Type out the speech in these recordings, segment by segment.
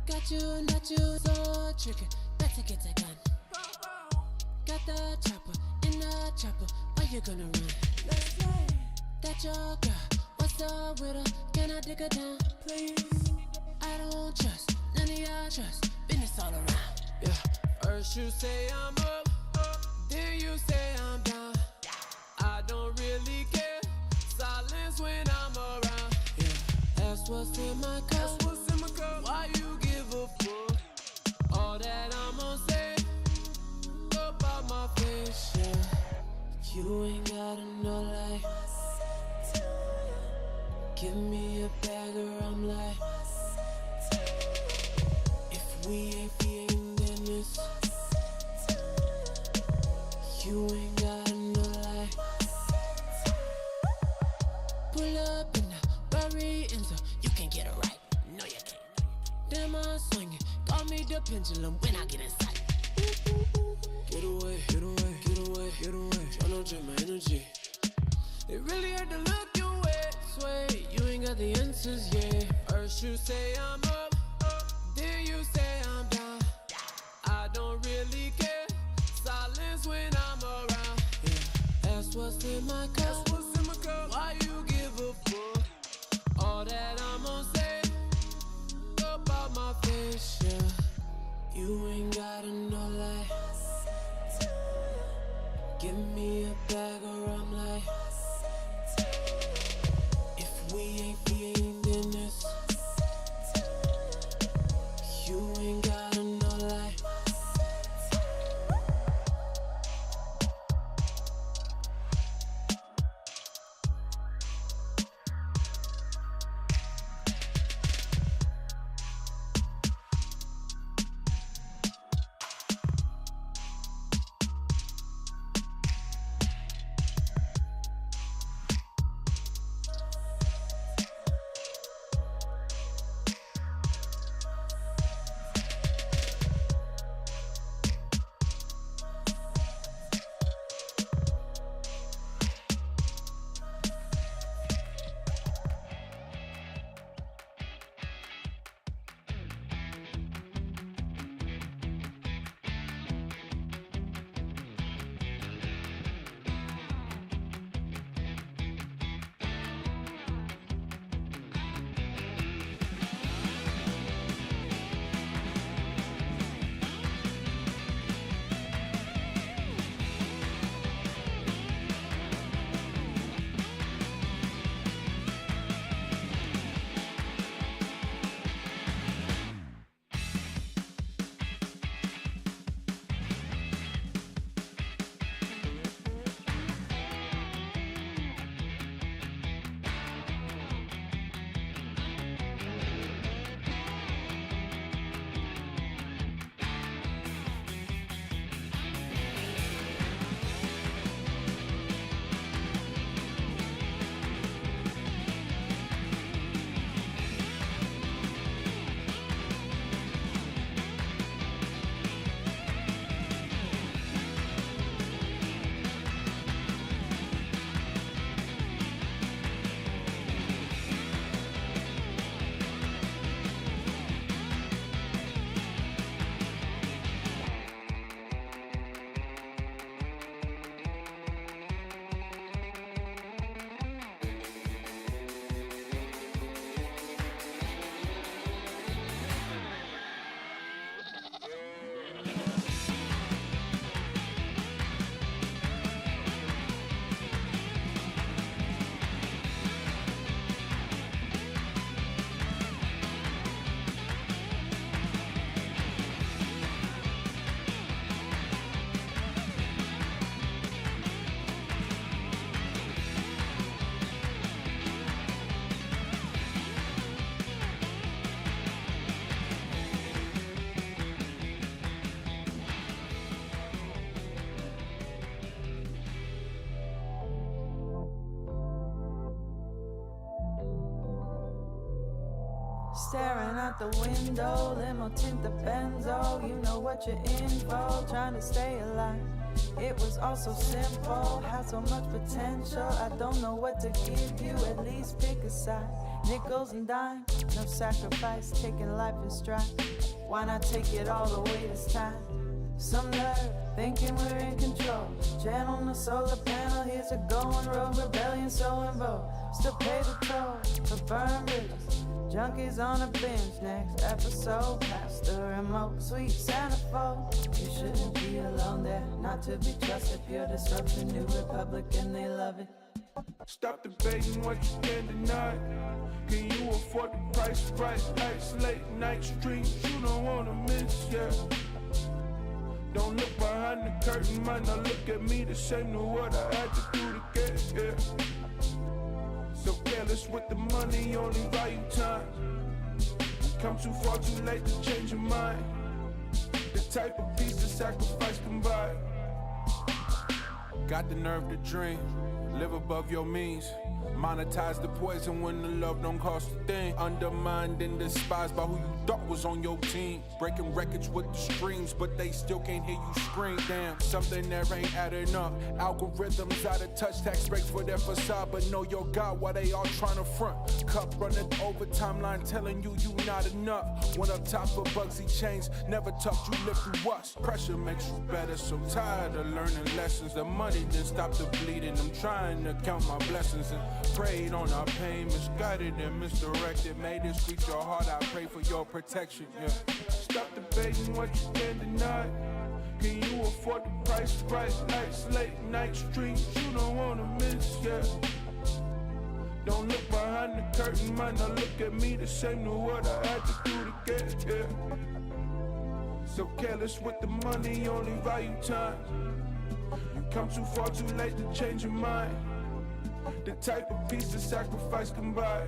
Got you, not you, so tricky. Better get that gun. Got the chopper in the chopper. Why you gonna run? That your girl. What's up with her? Can I dig her down, please? I don't trust, none of y'all trust. Business all around. Yeah. First you say I'm up, then you say I'm down. I don't really care. Silence when I'm around. Yeah. That's what's in my cup. Why you give a fuck? All that I'm gonna say about my face, yeah. You ain't gotta know like. Give me a bag or I'm like. If we ain't then this. You ain't gotta know like. Pull up in the Rari Enzo. You can get it right. No you can't. Damn I'm swinging. Call me the pendulum when I get inside. Get away, get away, get away, get away. Try not to drain my energy. It really hurt to look your way. Sway, you ain't got the answers, yeah. First you say I'm up, then you say I'm down. I don't really care. Silence when I'm around. Yeah, that's what's in my cup. Why you give a fuck? All that I'm gonna say about my face, yeah. You ain't gotta know like. Give me a bag or I'm like. If we ain't in this. You ain't gotta know like. Staring out the window, limo tint the benzo. You know what you're in for, trying to stay alive. It was all so simple, had so much potential. I don't know what to give you, at least pick a side. nickels and dimes, no sacrifice, taking life in stride. Why not take it all the way this time? Some nerve, thinking we're in control. Jet on the solar panel, here's a going rogue. Rebellion so in vogue, still pay the toll for burn bridges. Junkies on a binge, next episode. Pastor and Mo, sweet centerfold. You shouldn't be alone there, not to be trusted. Pure disruption, new Republican, they love it. Stop debating what you can deny. Can you afford the price right? Lights, late night streams, you don't wanna miss, yeah. Don't look behind the curtain, might not look at me the same to what I had to do to get here. So careless with the money, only value time. Come too far, too late to change your mind. The type of piece of sacrifice can buy. Got the nerve to dream, live above your means. Monetize the poison when the love don't cost a thing. Undermined and despised by who you thought was on your team. Breaking records with the streams, but they still can't hear you scream. Damn, something there ain't adding up. Algorithms out of touch, tax breaks for their facade, but know your God while they all trying to front. Cup running over timeline telling you not enough. Went up top for Bugsy chains, never taught you live through us. Pressure makes you better, so tired of learning lessons. The money didn't stop the bleeding. I'm trying to count my blessings and prayed on our pain, misguided and misdirected. Made this reach your heart, I pray for your protection, yeah. Stop debating what you can deny. Can you afford the price right? Lights, late night streams, you don't wanna miss, yeah. Don't look behind the curtain, might not look at me the same to what I had to do to get here. So careless with the money, only value time. You come too far, too late to change your mind. The type of piece of sacrifice can buy.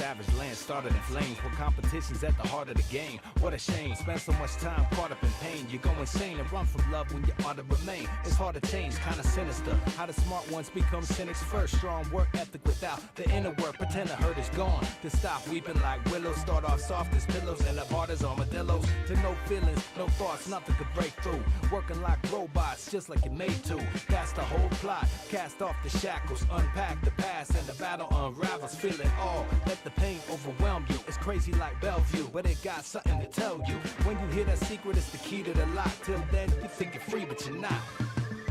savage land started in flames. Where competition's at the heart of the game. What a shame, spend so much time caught up in pain. You go insane and run from love when you ought to remain. It's hard to change, kinda sinister. How the smart ones become cynics first. Strong work ethic without the inner work. Pretend the hurt is gone. To stop weeping like willows. Start off soft as pillows, end up hard as armadillos. To no feelings, no thoughts, nothing could break through. Working like robots, just like you're made to. That's the whole plot. Cast off the shackles, unpack the past, and the battle unravels. Feel it all, let the pain overwhelm you. It's crazy like Bellevue, but it got something to tell you. When you hear that secret, it's the key to the lock. Till then, you think you're free, but you're not.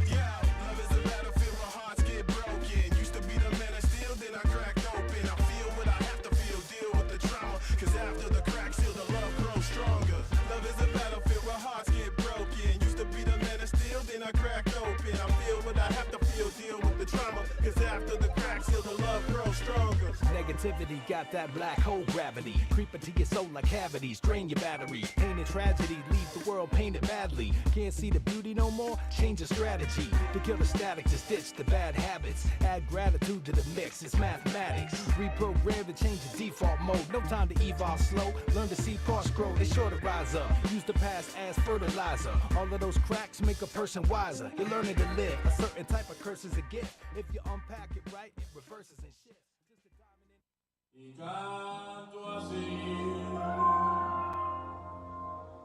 Yeah, love is a battlefield where hearts get broken. Used to be the man of steel, then I cracked open. I feel what I have to feel, deal with the trauma. Cause after the crack, still the love grows stronger. Love is a battlefield where hearts get broken. Used to be the man of steel, then I cracked open. I feel what I have to feel, deal with the trauma. Cause after the crack, still the love grows stronger. Negativity got that black hole gravity. Creep into your soul like cavities, drain your batteries. Pain and tragedy, leave the world painted badly. Can't see the beauty no more? Change your strategy. To kill the static, just ditch the bad habits. Add gratitude to the mix, it's mathematics. Reprogram to change the default mode. No time to evolve slow. Learn to see parts grow, they sure to rise up. Use the past as fertilizer. All of those cracks make a person wiser. You're learning to live. A certain type of curse is a gift. If you unpack it right, it reverses and shifts. Y canto así.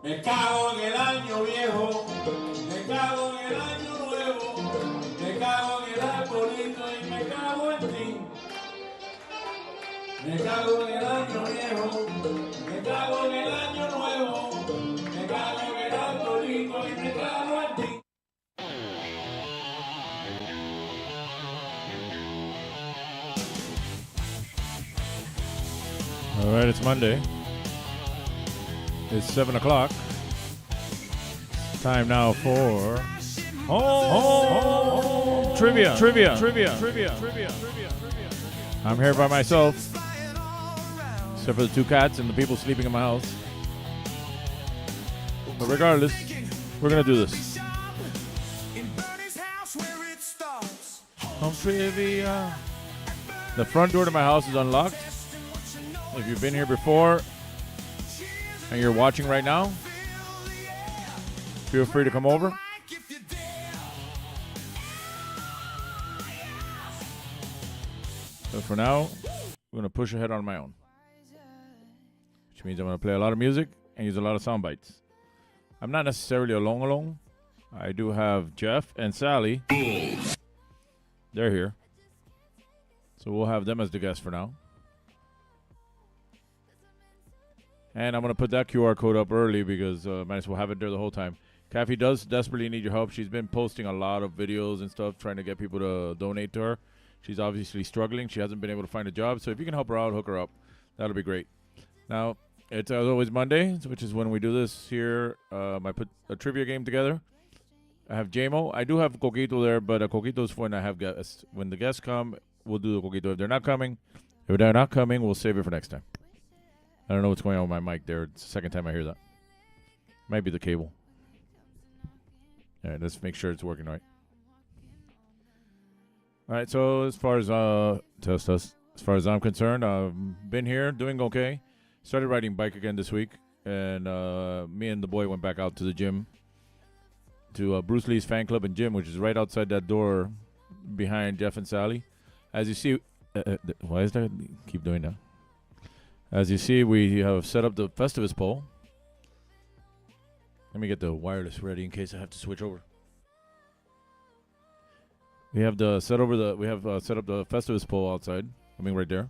Me cago en el año viejo, me cago en el año nuevo, me cago en el arbolito y me cago en ti. Me cago en el año viejo, me cago en el año nuevo, me cago en el arbolito y me cago en ti. All right, it's Monday. It's 7 o'clock. Time now for home trivia. I'm here by myself, except for the two cats and the people sleeping in my house. But regardless, we're gonna do this. Home trivia. The front door to my house is unlocked. If you've been here before and you're watching right now, feel free to come over. But for now, I'm going to push ahead on my own, which means I'm going to play a lot of music and use a lot of sound bites. I'm not necessarily alone. I do have Geoff and Sally. They're here. So we'll have them as the guests for now. And I'm going to put that QR code up early because might as well have it there the whole time. Kathy does desperately need your help. She's been posting a lot of videos and stuff, trying to get people to donate to her. She's obviously struggling. She hasn't been able to find a job. So if you can help her out, hook her up. That'll be great. Now, it's as always Monday, which is when we do this here. I put a trivia game together. I have JMO. I do have Coquito there, but Coquito's when I have guests. When the guests come, we'll do the Coquito. If they're not coming, we'll save it for next time. I don't know what's going on with my mic there. It's the second time I hear that. Might be the cable. All right, let's make sure it's working right. All right, so as far as as far as I'm concerned, I've been here doing okay. Started riding bike again this week, and me and the boy went back out to the gym, to Bruce Lee's fan club and gym, which is right outside that door behind Geoff and Sally. As you see, why is that? Keep doing that. As you see, we have set up the Festivus pole. Let me get the wireless ready in case I have to switch over. We have set up the Festivus pole outside. I mean, right there,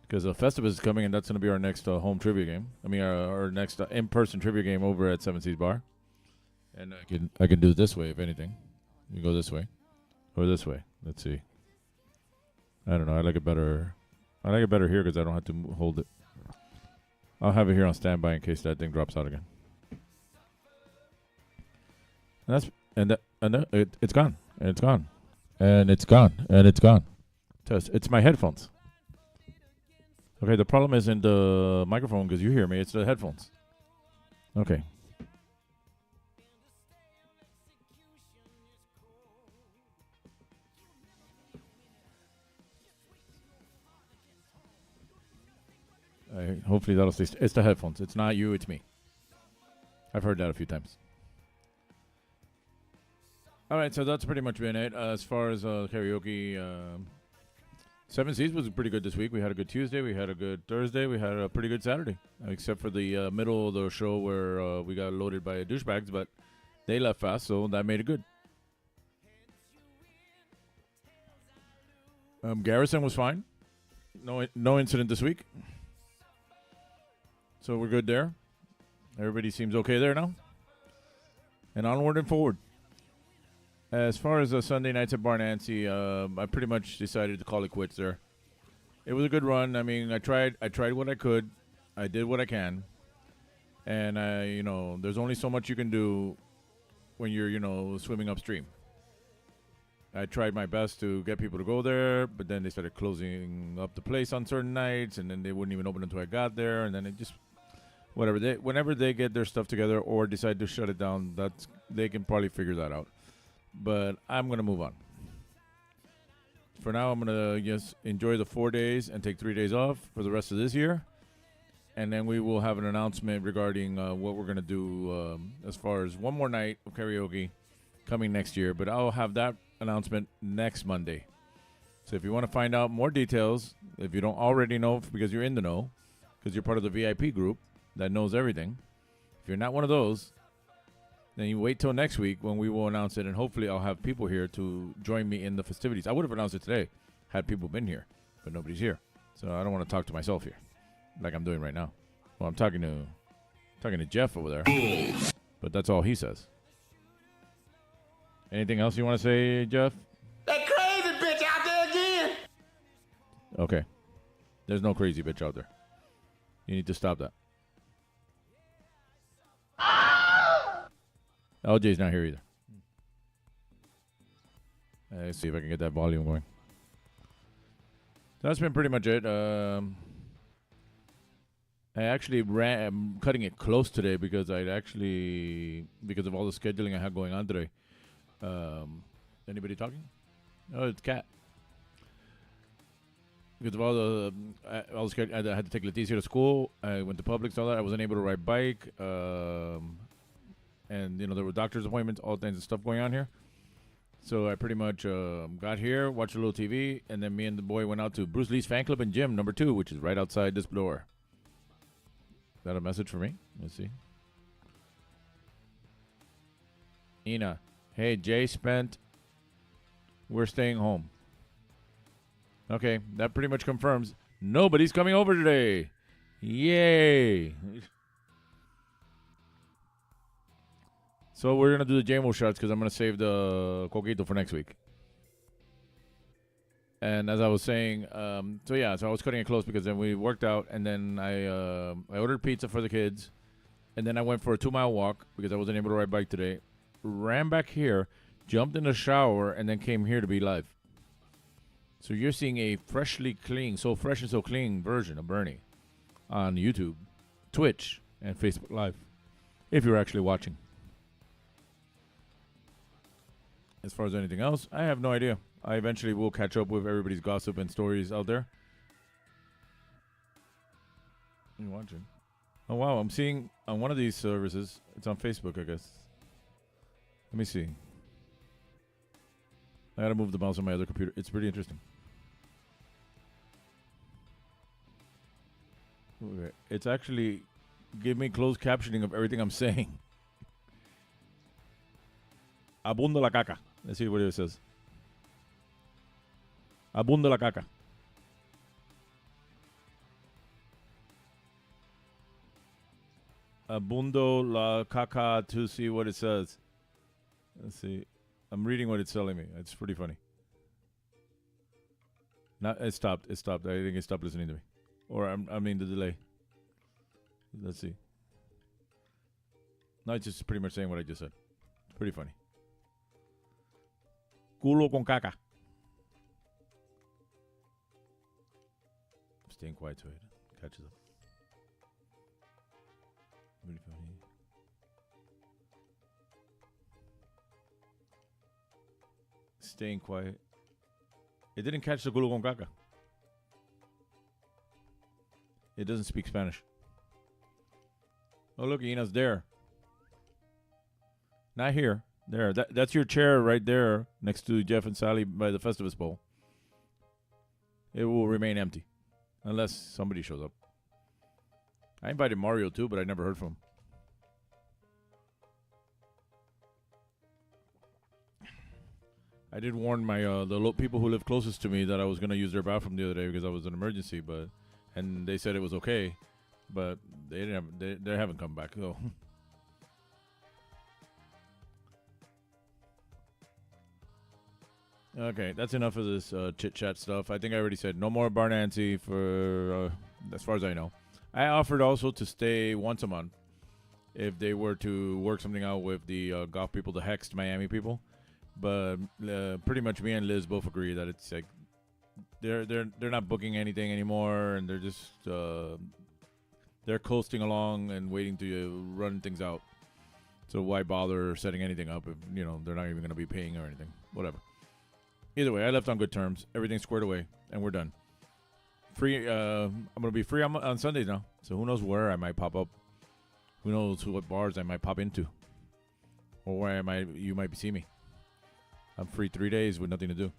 because Festivus is coming, and that's going to be our next home trivia game. I mean, our next in-person trivia game over at Seven Seas Bar. And I can do it this way, if anything. You go this way, or this way. Let's see. I don't know. I like it better here because I don't have to hold it. I'll have it here on standby in case that thing drops out again. And it's gone. And it's gone. And it's gone. And it's gone. It's my headphones. Okay, the problem isn't the microphone because you hear me. It's the headphones. Okay. right. Hopefully that'll stay. It's the headphones. It's not you. It's me. I've heard that a few times. All right, so that's pretty much been it. As far as karaoke, Seven Seas was pretty good this week. We had a good Tuesday. We had a good Thursday. We had a pretty good Saturday, except for the middle of the show where we got loaded by douchebags, but they left fast, so that made it good. Garrison was fine. No incident this week. So we're good there. Everybody seems okay there now. And onward and forward. As far as Sunday nights at Bar Nancy, I pretty much decided to call it quits there. It was a good run. I mean, I tried what I could. I did what I can. And there's only so much you can do when you're, swimming upstream. I tried my best to get people to go there, but then they started closing up the place on certain nights, and then they wouldn't even open until I got there, and then it just whenever they get their stuff together or decide to shut it down, they can probably figure that out. But I'm gonna move on. For now, I'm gonna just enjoy the 4 days and take 3 days off for the rest of this year, and then we will have an announcement regarding what we're gonna do as far as one more night of karaoke coming next year. But I'll have that announcement next Monday. So if you want to find out more details, if you don't already know because you're in the know, because you're part of the VIP group that knows everything, if you're not one of those, then you wait till next week when we will announce it, and hopefully I'll have people here to join me in the festivities. I would have announced it today had people been here, but nobody's here. So I don't want to talk to myself here like I'm doing right now. Well, I'm talking to Geoff over there, but that's all he says. Anything else you want to say, Geoff? That crazy bitch out there again. Okay. There's no crazy bitch out there. You need to stop that. LJ's not here either. Let's see if I can get that volume going. That's been pretty much it. I actually I'm cutting it close today because because of all the scheduling I had going on today. Anybody talking? Oh, it's Cat. Because of all the I had to take Leticia to school. I went to Publix, all that. I wasn't able to ride bike. And there were doctor's appointments, all kinds of stuff going on here. So I pretty much got here, watched a little TV, and then me and the boy went out to Bruce Lee's fan club and gym number 2, which is right outside this door. Is that a message for me? Let's see. Ina. Hey, Jay spent. We're staying home. Okay, that pretty much confirms nobody's coming over today. Yay. So we're going to do the JMO shots because I'm going to save the coquito for next week. And as I was saying, so I was cutting it close because then we worked out, and then I ordered pizza for the kids, and then I went for a 2-mile walk because I wasn't able to ride bike today. Ran back here, jumped in the shower, and then came here to be live. So you're seeing a freshly clean, so fresh and so clean version of Bernie on YouTube, Twitch, and Facebook Live, if you're actually watching. As far as anything else, I have no idea. I eventually will catch up with everybody's gossip and stories out there. You watching? Oh, wow. I'm seeing on one of these services, it's on Facebook, I guess. Let me see. I got to move the mouse on my other computer. It's pretty interesting. Okay. It's actually giving me closed captioning of everything I'm saying. Abundo la caca. Let's see what it says. Abundo la caca. Abundo la caca to see what it says. Let's see. I'm reading what it's telling me. It's pretty funny. It stopped. I think it stopped listening to me. Or I mean the delay. Let's see. No, it's just pretty much saying what I just said. It's pretty funny. Culo con caca. I'm staying quiet so it catches up. Really funny. Staying quiet. It didn't catch the culo con caca. It doesn't speak Spanish. Oh, look, Ina's there. Not here. There. That's your chair right there next to Geoff and Sally by the Festivus Bowl. It will remain empty unless somebody shows up. I invited Mario too, but I never heard from him. I did warn my people who live closest to me that I was going to use their bathroom the other day because I was an emergency, and they said it was okay, but they haven't come back. So. Okay, that's enough of this chit-chat stuff. I think I already said no more Bar Nancy for, as far as I know. I offered also to stay once a month if they were to work something out with the golf people, the Hexed Miami people. But pretty much me and Liz both agree that it's like they're not booking anything anymore, and they're just they're coasting along and waiting to run things out. So why bother setting anything up if they're not even going to be paying or anything? Whatever. Either way, I left on good terms. Everything's squared away, and we're done. Free. I'm gonna be free on Sundays now. So who knows where I might pop up? Who knows what bars I might pop into, or where you might see me. I'm free 3 days with nothing to do.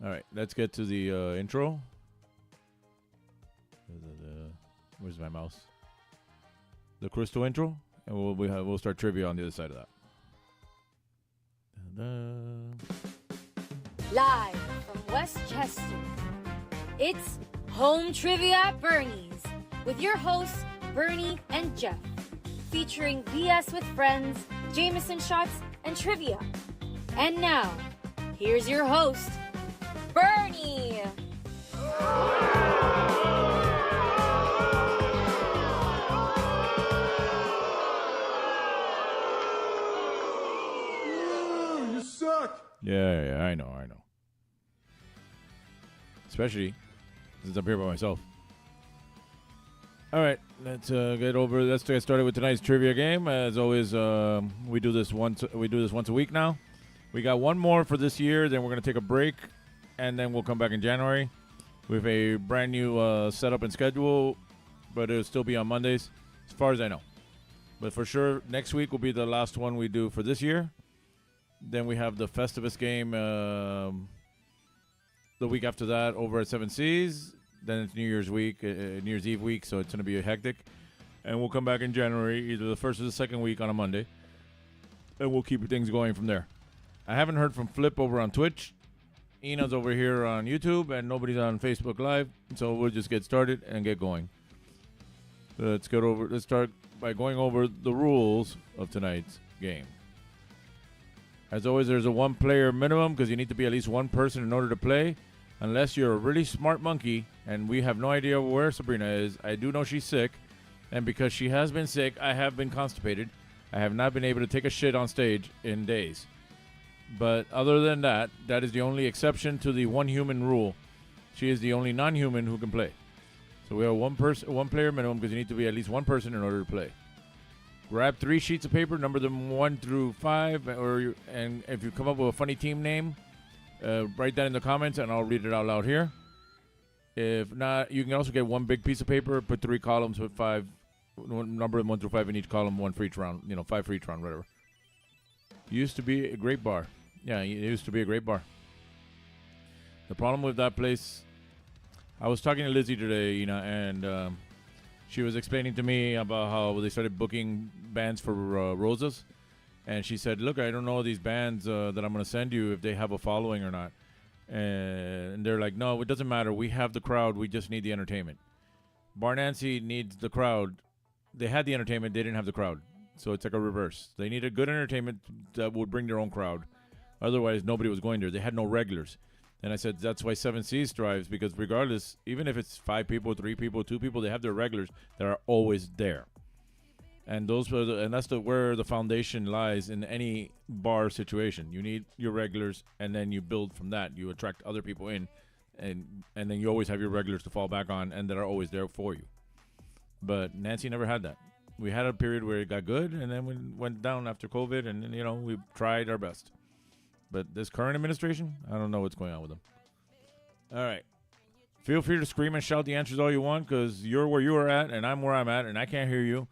All right, let's get to the intro. Where's my mouse? The crystal intro, and we'll start trivia on the other side of that. Live from Westchester, it's Home Trivia at Bernie's with your hosts Bernie and Geoff, featuring BS with friends, Jameson shots, and trivia. And now, here's your host, Bernie. You suck. Yeah, I know. Especially since I'm here by myself. All right, let's get started with tonight's trivia game. As always, we do this once a week now. We got one more for this year, then we're gonna take a break, and then we'll come back in January with a brand new setup and schedule. But it'll still be on Mondays, as far as I know. But for sure, next week will be the last one we do for this year. Then we have the Festivus game the week after that over at Seven Seas. Then it's New Year's week, New Year's Eve week, so it's going to be hectic. And we'll come back in January, either the first or the second week on a Monday. And we'll keep things going from there. I haven't heard from Flip over on Twitch. Ina's over here on YouTube, and nobody's on Facebook Live. So we'll just get started and get going. Let's start by going over the rules of tonight's game. As always, there's a one-player minimum because you need to be at least one person in order to play. Unless you're a really smart monkey, and we have no idea where Sabrina is. I do know she's sick, and because she has been sick, I have been constipated. I have not been able to take a shit on stage in days. But other than that, that is the only exception to the one human rule. She is the only non-human who can play. So we have one player minimum because you need to be at least one person in order to play. Grab 3 sheets of paper, number them 1 through 5, and if you come up with a funny team name, write that in the comments, and I'll read it out loud here. If not, you can also get one big piece of paper, put 3 columns with 5, number 1 through 5 in each column, 1 for each round, 5 for each round, whatever. Used to be a great bar. Yeah, it used to be a great bar. The problem with that place, I was talking to Lizzie today, and she was explaining to me about how they started booking bands for Rosas. And she said, look, I don't know these bands that I'm going to send you if they have a following or not. And they're like, no, it doesn't matter. We have the crowd. We just need the entertainment. Bar Nancy needs the crowd. They had the entertainment. They didn't have the crowd. So it's like a reverse. They needed good entertainment that would bring their own crowd. Otherwise, nobody was going there. They had no regulars. And I said, that's why Seven Seas thrives, because regardless, even if it's 5 people, 3 people, 2 people, they have their regulars that are always there. And that's where the foundation lies in any bar situation. You need your regulars, and then you build from that. You attract other people in, and then you always have your regulars to fall back on, and that are always there for you. But Nancy never had that. We had a period where it got good, and then we went down after COVID, and then, we tried our best. But this current administration, I don't know what's going on with them. All right. Feel free to scream and shout the answers all you want, because you're where you are at, and I'm where I'm at, and I can't hear you.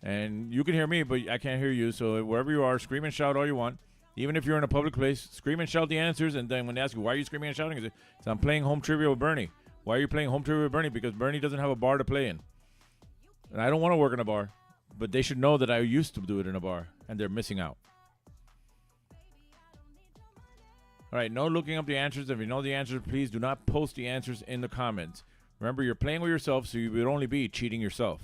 And you can hear me, but I can't hear you. So wherever you are, scream and shout all you want. Even if you're in a public place, scream and shout the answers. And then when they ask you, why are you screaming and shouting? It's I'm playing home trivia with Bernie. Why are you playing home trivia with Bernie? Because Bernie doesn't have a bar to play in. And I don't want to work in a bar. But they should know that I used to do it in a bar. And they're missing out. All right, no looking up the answers. If you know the answers, please do not post the answers in the comments. Remember, you're playing with yourself, so you would only be cheating yourself.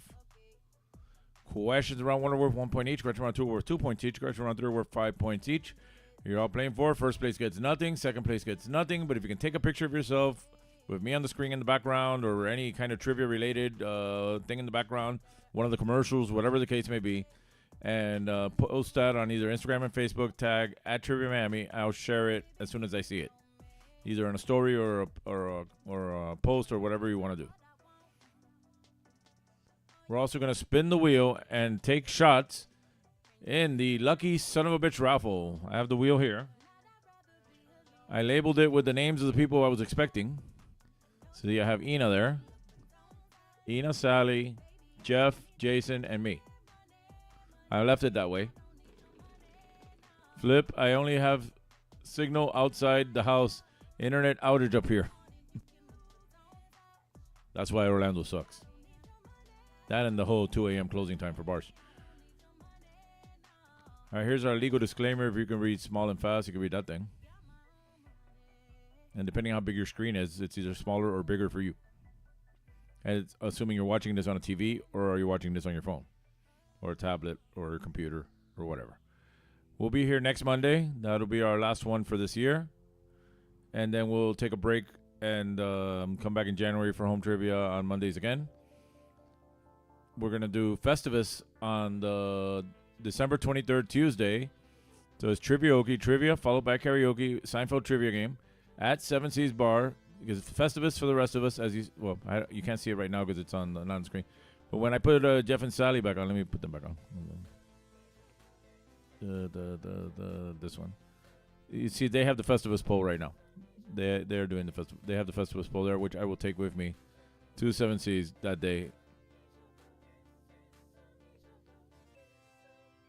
Questions around 1 are worth 1 point each. Questions around 2 are worth 2 points each. Questions around 3 are worth 5 points each. You're all playing for. First place gets nothing. Second place gets nothing. But if you can take a picture of yourself with me on the screen in the background or any kind of trivia-related thing in the background, one of the commercials, whatever the case may be, and post that on either Instagram and Facebook, tag @TriviaMiami, I'll share it as soon as I see it, either on a story or a post or whatever you want to do. We're also going to spin the wheel and take shots in the Lucky Son of a Bitch raffle. I have the wheel here. I labeled it with the names of the people I was expecting. So I have Ina there. Ina, Sally, Geoff, Jason, and me. I left it that way. Flip, I only have signal outside the house. Internet outage up here. That's why Orlando sucks. That and the whole 2 a.m. closing time for bars. All right, here's our legal disclaimer. If you can read small and fast, you can read that thing. And depending on how big your screen is, it's either smaller or bigger for you. And it's assuming you're watching this on a TV or are you watching this on your phone or a tablet or a computer or whatever. We'll be here next Monday. That'll be our last one for this year. And then we'll take a break and come back in January for home trivia on Mondays again. We're going to do Festivus on the December 23rd, Tuesday. So it's trivia followed by karaoke, Seinfeld trivia game at 7 Seas Bar. Because Festivus for the rest of us, you can't see it right now because it's not on the screen. But when I put Geoff and Sally back on, let me put them back on. This one. You see, they have the Festivus poll right now. They're doing the festival. They have the Festivus poll there, which I will take with me to 7 Seas that day.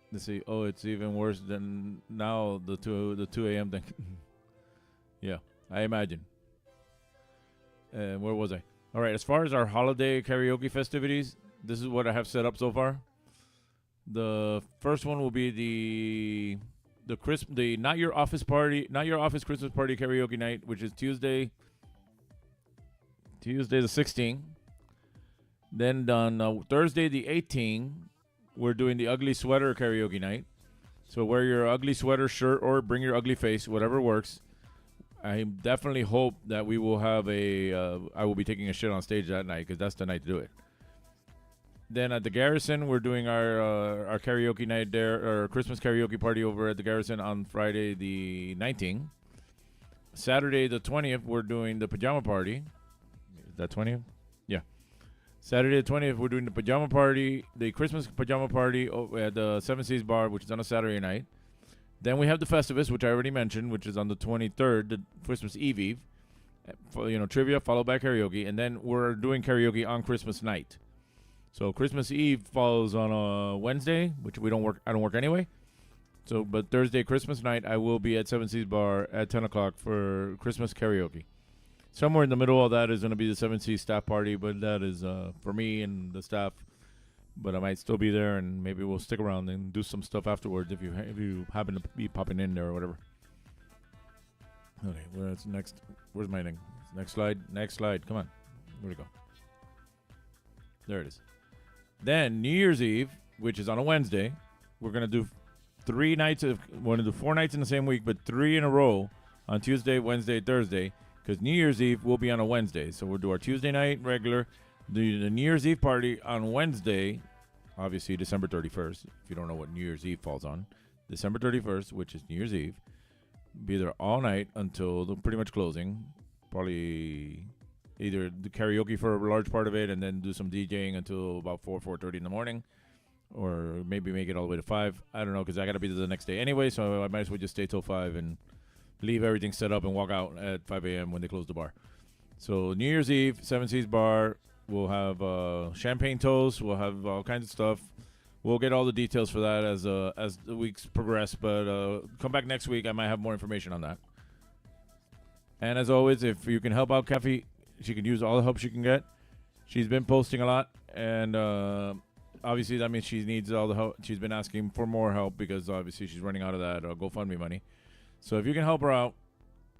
Let's see. Oh, it's even worse than now. The 2 a.m. thing. Yeah, I imagine. Where was I? All right. As far as our holiday karaoke festivities, this is what I have set up so far. The first one will be the not your office Christmas party karaoke night, which is Tuesday the 16th. Then on Thursday the 18th. We're doing the ugly sweater karaoke night. So wear your ugly sweater shirt or bring your ugly face, whatever works. I definitely hope that we will have I will be taking a shit on stage that night because that's the night to do it. Then at the Garrison, we're doing our karaoke night there, our Christmas karaoke party over at the Garrison on Friday the 19th. Saturday the 20th, we're doing the pajama party. Is that 20th? Yeah. Saturday the 20th, we're doing the pajama party, the Christmas pajama party at the 7 Seas Bar, which is on a Saturday night. Then we have the Festivus, which I already mentioned, which is on the 23rd, the Christmas Eve. Trivia followed by karaoke, and then we're doing karaoke on Christmas night. So Christmas Eve falls on a Wednesday, which we don't work. I don't work anyway. So, but Thursday, Christmas night, I will be at 7 Seas Bar at 10 o'clock for Christmas karaoke. Somewhere in the middle of that is going to be the 7 Seas staff party, but that is for me and the staff. But I might still be there, and maybe we'll stick around and do some stuff afterwards if you happen to be popping in there or whatever. Okay, where's next? Where's my thing? Next slide. Come on. Where'd it go? There it is. Then New Year's Eve, which is on a Wednesday, we're going to do 3 nights. We're going to do 4 nights in the same week, but 3 in a row on Tuesday, Wednesday, Thursday, because New Year's Eve will be on a Wednesday. So we'll do our Tuesday night regular, the New Year's Eve party on Wednesday, obviously December 31st, if you don't know what New Year's Eve falls on. December 31st, which is New Year's Eve. Be there all night until pretty much closing. Probably either the karaoke for a large part of it and then do some DJing until about 4:30 in the morning. Or maybe make it all the way to 5. I don't know, because I got to be there the next day anyway, so I might as well just stay till 5 and leave everything set up and walk out at 5 a.m. when they close the bar. So New Year's Eve, Seven Seas Bar. We'll have champagne toast. We'll have all kinds of stuff. We'll get all the details for that as the weeks progress. But come back next week. I might have more information on that. And as always, if you can help out Kathy, she can use all the help she can get. She's been posting a lot, and obviously that means she needs all the help. She's been asking for more help because obviously she's running out of that GoFundMe money. So if you can help her out,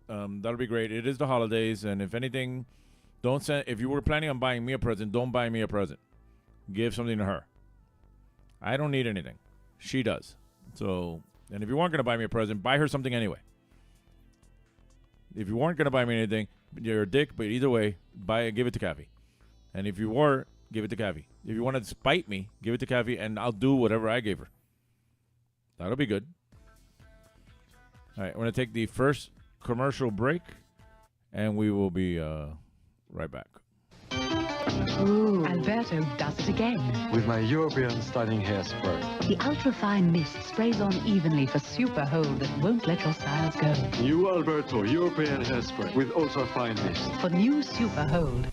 that'll be great. It is the holidays, and if anything, don't send. If you were planning on buying me a present, don't buy me a present. Give something to her. I don't need anything. She does. So, and if you weren't going to buy me a present, buy her something anyway. If you weren't going to buy me anything, you're a dick, but either way, give it to Kathy. And if you were, give it to Kathy. If you want to spite me, give it to Kathy, and I'll do whatever I gave her. That'll be good. All right, we're going to take the first commercial break, and we will be right back. Ooh, Alberto does it again. With my European styling hairspray. The ultra-fine mist sprays on evenly for super hold that won't let your styles go. New Alberto European hairspray with ultra-fine mist. For new super hold.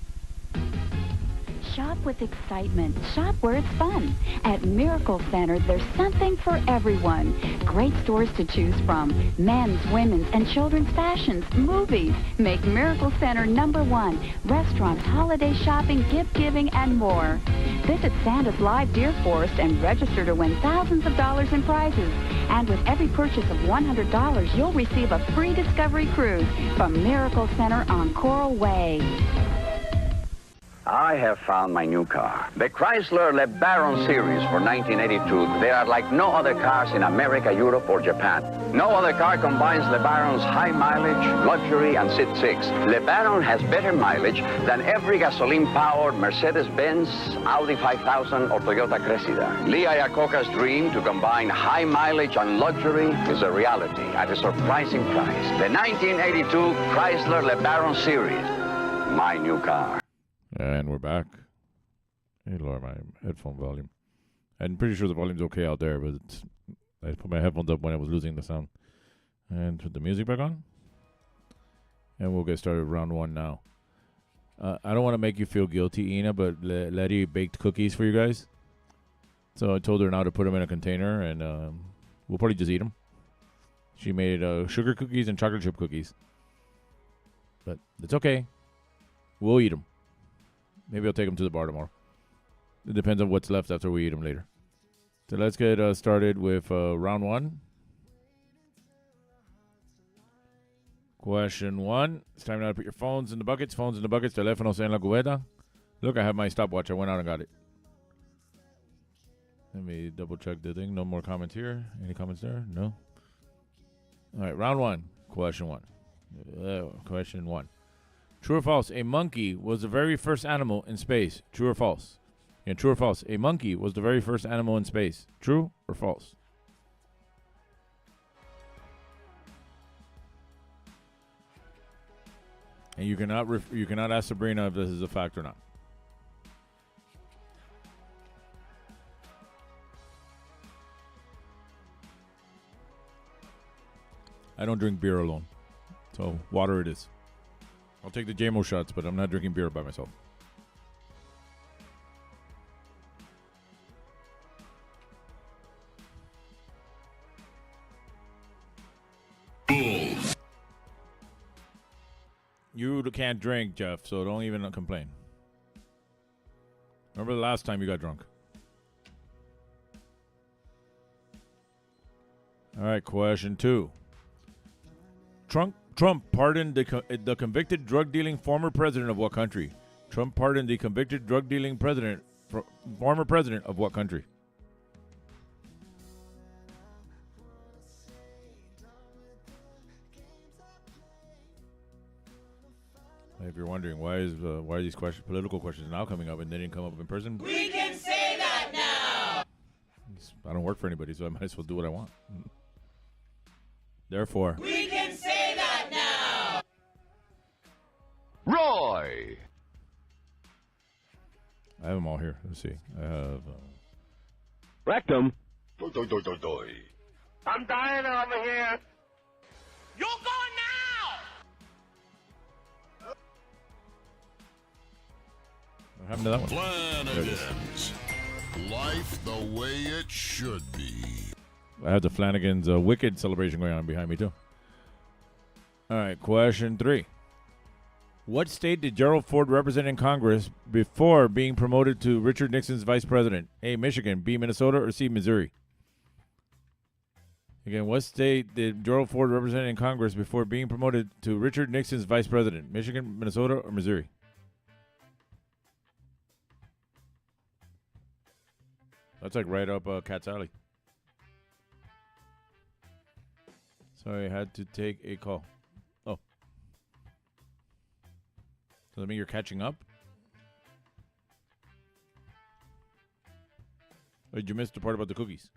Shop with excitement. Shop where it's fun. At Miracle Center, there's something for everyone. Great stores to choose from. Men's, women's, and children's fashions, movies. Make Miracle Center #1. Restaurants, holiday shopping, gift giving, and more. Visit Santa's Live Deer Forest and register to win thousands of dollars in prizes. And with every purchase of $100, you'll receive a free discovery cruise from Miracle Center on Coral Way. I have found my new car. The Chrysler LeBaron series for 1982. They are like no other cars in America, Europe, or Japan. No other car combines LeBaron's high mileage, luxury, and Sit 6. LeBaron has better mileage than every gasoline-powered Mercedes-Benz, Audi 5000, or Toyota Cressida. Lee Iacocca's dream to combine high mileage and luxury is a reality at a surprising price. The 1982 Chrysler LeBaron series. My new car. And we're back. Hey, lower my headphone volume. I'm pretty sure the volume's okay out there, but I put my headphones up when I was losing the sound. And put the music back on. And we'll get started round one now. I don't want to make you feel guilty, Ina, but Letty baked cookies for you guys. So I told her now to put them in a container, and we'll probably just eat them. She made sugar cookies and chocolate chip cookies. But it's okay. We'll eat them. Maybe I'll take them to the bar tomorrow. It depends on what's left after we eat them later. So let's get started with round one. Question one. It's time now to put your phones in the buckets. Phones in the buckets. Teléfonos en la cubeta. Look, I have my stopwatch. I went out and got it. Let me double check the thing. No more comments here. Any comments there? No. All right, round one. Question one. Question one. True or false? A monkey was the very first animal in space. True or false? Yeah, true or false? A monkey was the very first animal in space. True or false? And you cannot ask Sabrina if this is a fact or not. I don't drink beer alone, so water it is. I'll take the JMO shots, but I'm not drinking beer by myself. You can't drink, Geoff, so don't even complain. Remember the last time you got drunk? All right, question two. Trump pardoned the convicted drug-dealing former president of what country? Trump pardoned the convicted drug-dealing former president of what country? If you're wondering why are these political questions now coming up and they didn't come up in person? We can say that now. I don't work for anybody, so I might as well do what I want. Therefore, We can say that now. Roy! I have them all here. Let's see. I have... Rectum. I'm dying over here. You're going now. What happened to that one? Flanagan's. Life the way it should be. I have the Flanagan's Wicked celebration going on behind me, too. All right, question 3. What state did Gerald Ford represent in Congress before being promoted to Richard Nixon's vice president? A, Michigan, B, Minnesota, or C, Missouri? Again, what state did Gerald Ford represent in Congress before being promoted to Richard Nixon's vice president? Michigan, Minnesota, or Missouri? That's like right up Cat's Alley. Sorry, I had to take a call. Oh. Does that mean you're catching up? Or did you miss the part about the cookies?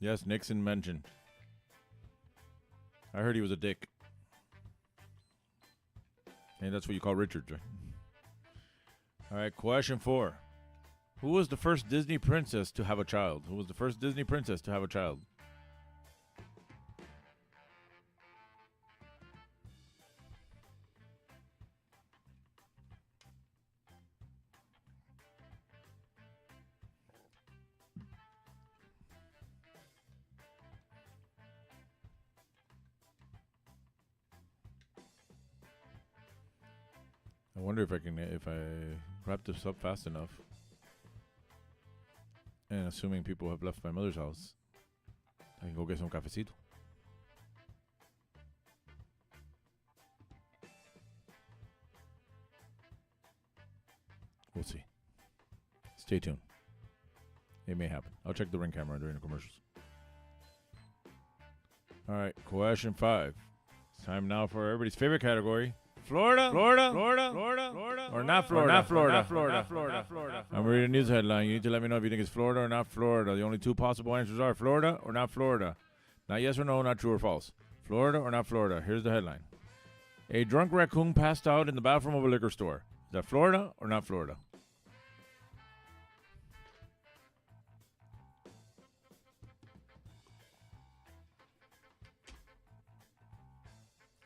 Yes, Nixon mentioned. I heard he was a dick. And that's what you call Richard, right? All right, question 4. Who was the first Disney princess to have a child? Who was the first Disney princess to have a child? I wonder if I wrap this up fast enough. And assuming people have left my mother's house, I can go get some cafecito. We'll see. Stay tuned. It may happen. I'll check the ring camera during the commercials. All right, question 5. It's time now for everybody's favorite category. Florida, or not Florida. I'm reading a news headline. You need to let me know if you think it's Florida or not Florida. The only 2 possible answers are Florida or not Florida. Not yes or no, not true or false. Florida or not Florida. Here's the headline. A drunk raccoon passed out in the bathroom of a liquor store. Is that Florida or not Florida?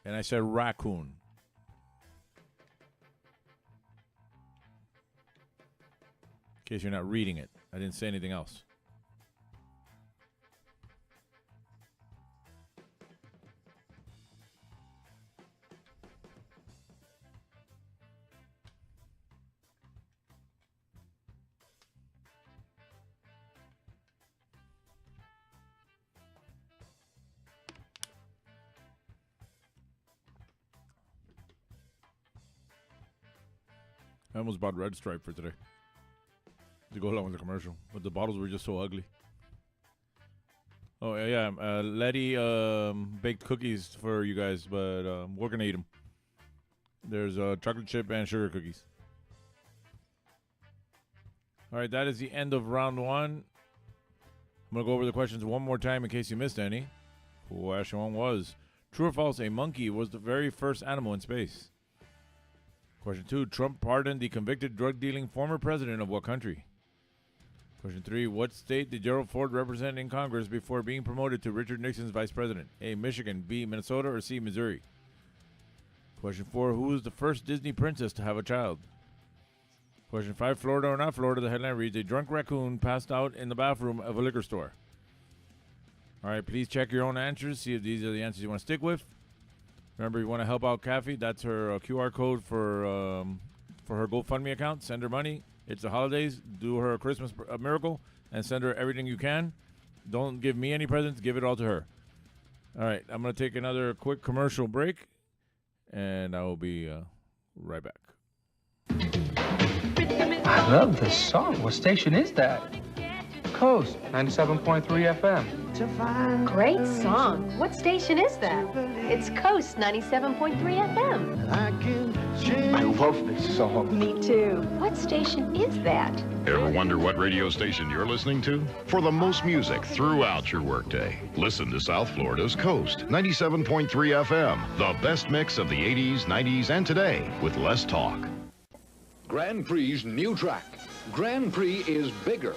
And I said raccoon. In case you're not reading it. I didn't say anything else. I almost bought Red Stripe for today to go along with the commercial, but the bottles were just so ugly. Oh, yeah. Letty baked cookies for you guys, but we're going to eat them. There's chocolate chip and sugar cookies. All right, that is the end of round 1. I'm going to go over the questions one more time in case you missed any. Question 1 was, true or false, a monkey was the very first animal in space? Question 2, Trump pardoned the convicted drug-dealing former president of what country? Question 3, what state did Gerald Ford represent in Congress before being promoted to Richard Nixon's vice president? A, Michigan, B, Minnesota, or C, Missouri? Question 4, who was the first Disney princess to have a child? Question 5, Florida or not Florida? The headline reads, a drunk raccoon passed out in the bathroom of a liquor store. All right, please check your own answers, see if these are the answers you want to stick with. Remember, you want to help out Kathy. That's her QR code for her GoFundMe account. Send her money. It's the holidays. Do her a Christmas miracle and send her everything you can. Don't give me any presents. Give it all to her. All right. I'm going to take another quick commercial break, and I will be right back. I love this song. What station is that? Coast 97.3 FM. Great song. What station is that? It's Coast 97.3 FM. I can I love this song. Me too. What station is that? Ever wonder what radio station you're listening to? For the most music throughout your workday, listen to South Florida's Coast 97.3 FM. The best mix of the 80s, 90s, and today with less talk. Grand Prix's new track. Grand Prix is bigger,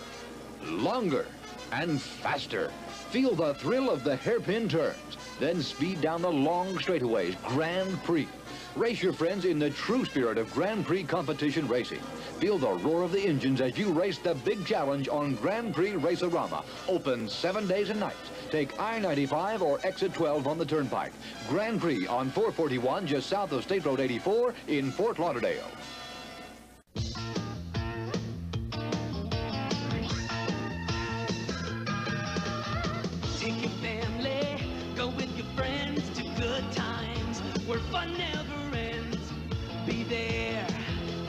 longer, and faster. Feel the thrill of the hairpin turns. Then speed down the long straightaways. Grand Prix. Race your friends in the true spirit of Grand Prix competition racing. Feel the roar of the engines as you race the big challenge on Grand Prix Race-A-Rama. Open 7 days and nights. Take I-95 or exit 12 on the Turnpike. Grand Prix on 441 just south of State Road 84 in Fort Lauderdale. Take your family, go with your friends to good times where fun never ends. Be there.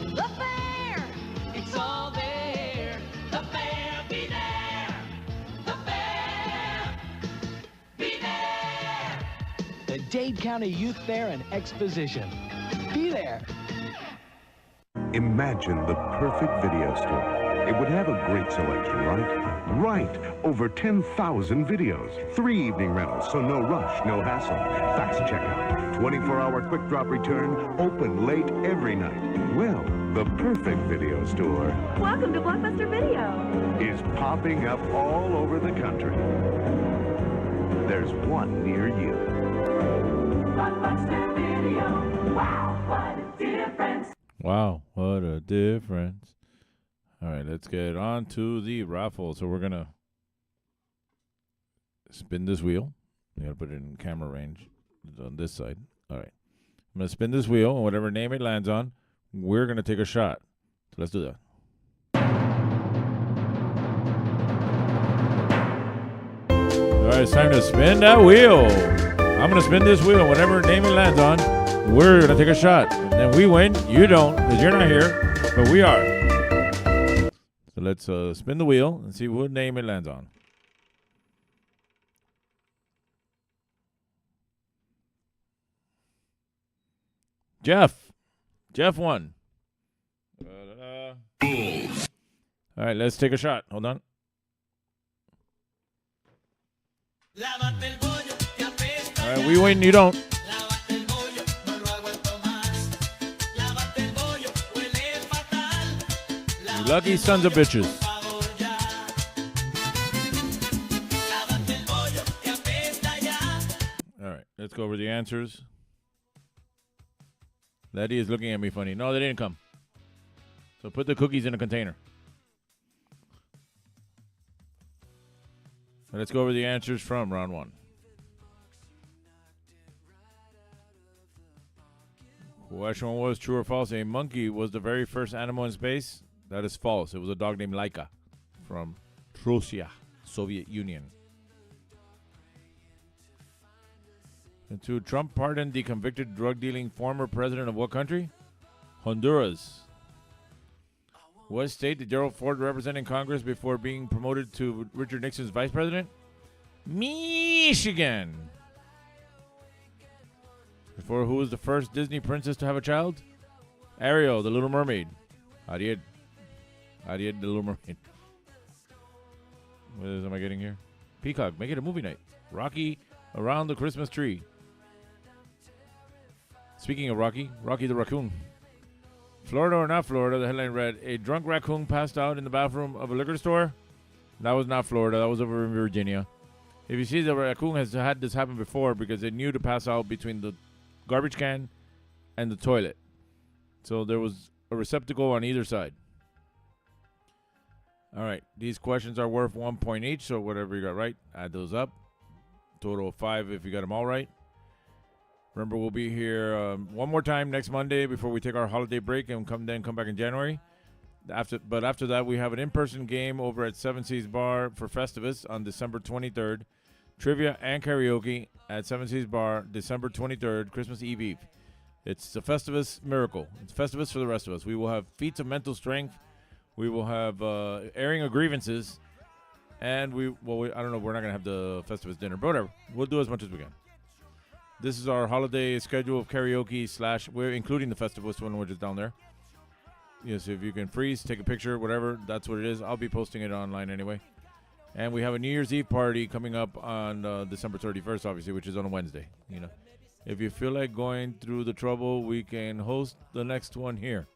The fair, it's all there. The fair, be there. The fair, be there. The Dade County Youth Fair and Exposition. Be there. Imagine the perfect video store. It would have a great selection, right? Right! Over 10,000 videos. 3 evening rentals, so no rush, no hassle. Fast checkout. 24-hour quick drop return. Open late every night. Well, the perfect video store Welcome to Blockbuster Video. is popping up all over the country. There's one near you. Blockbuster Video. Wow, what a difference. Wow, what a difference. All right, let's get on to the raffle. So we're going to spin this wheel. You got to put it in camera range. It's on this side. All right. I'm going to spin this wheel, and whatever name it lands on, we're going to take a shot. So let's do that. All right, it's time to spin that wheel. I'm going to spin this wheel. Whatever name it lands on, we're going to take a shot. And then we win. You don't, because you're not here, but we are. So let's spin the wheel and see what name it lands on. Geoff. Geoff won. All right, let's take a shot. Hold on. All right, we win, you don't. You lucky sons of bitches. All right, let's go over the answers. Letty is looking at me funny. No, they didn't come. So put the cookies in a container. Let's go over the answers from round one. Question one was true or false. A monkey was the very first animal in space. That is false. It was a dog named Laika from Russia, Soviet Union. And two, Trump pardoned the convicted drug-dealing former president of what country? Honduras. What state did Gerald Ford represent in Congress before being promoted to Richard Nixon's vice president? Michigan. Before who was the first Disney princess to have a child? Ariel, the Little Mermaid. Ariel, the Little Mermaid. What am I getting here? Peacock, make it a movie night. Rocky, Around the Christmas Tree. Speaking of Rocky, Rocky the Raccoon. Florida or not Florida, the headline read, a drunk raccoon passed out in the bathroom of a liquor store. That was not Florida. That was over in Virginia. If you see, the raccoon has had this happen before because it knew to pass out between the garbage can and the toilet. So there was a receptacle on either side. All right. These questions are worth 1 point each, so whatever you got right, add those up. Total of 5 if you got them all right. Remember, we'll be here one more time next Monday before we take our holiday break and come back in January. After that, we have an in-person game over at Seven Seas Bar for Festivus on December 23rd. Trivia and karaoke at Seven Seas Bar, December 23rd, Christmas Eve. It's a Festivus miracle. It's Festivus for the rest of us. We will have feats of mental strength. We will have airing of grievances. And I don't know, we're not going to have the Festivus dinner, but whatever. We'll do as much as we can. This is our holiday schedule of karaoke / we're including the Festivus one, which is down there. Yes, if you can freeze, take a picture, whatever, that's what it is. I'll be posting it online anyway. And we have a New Year's Eve party coming up on December 31st, obviously, which is on a Wednesday. You know, if you feel like going through the trouble, we can host the next one here.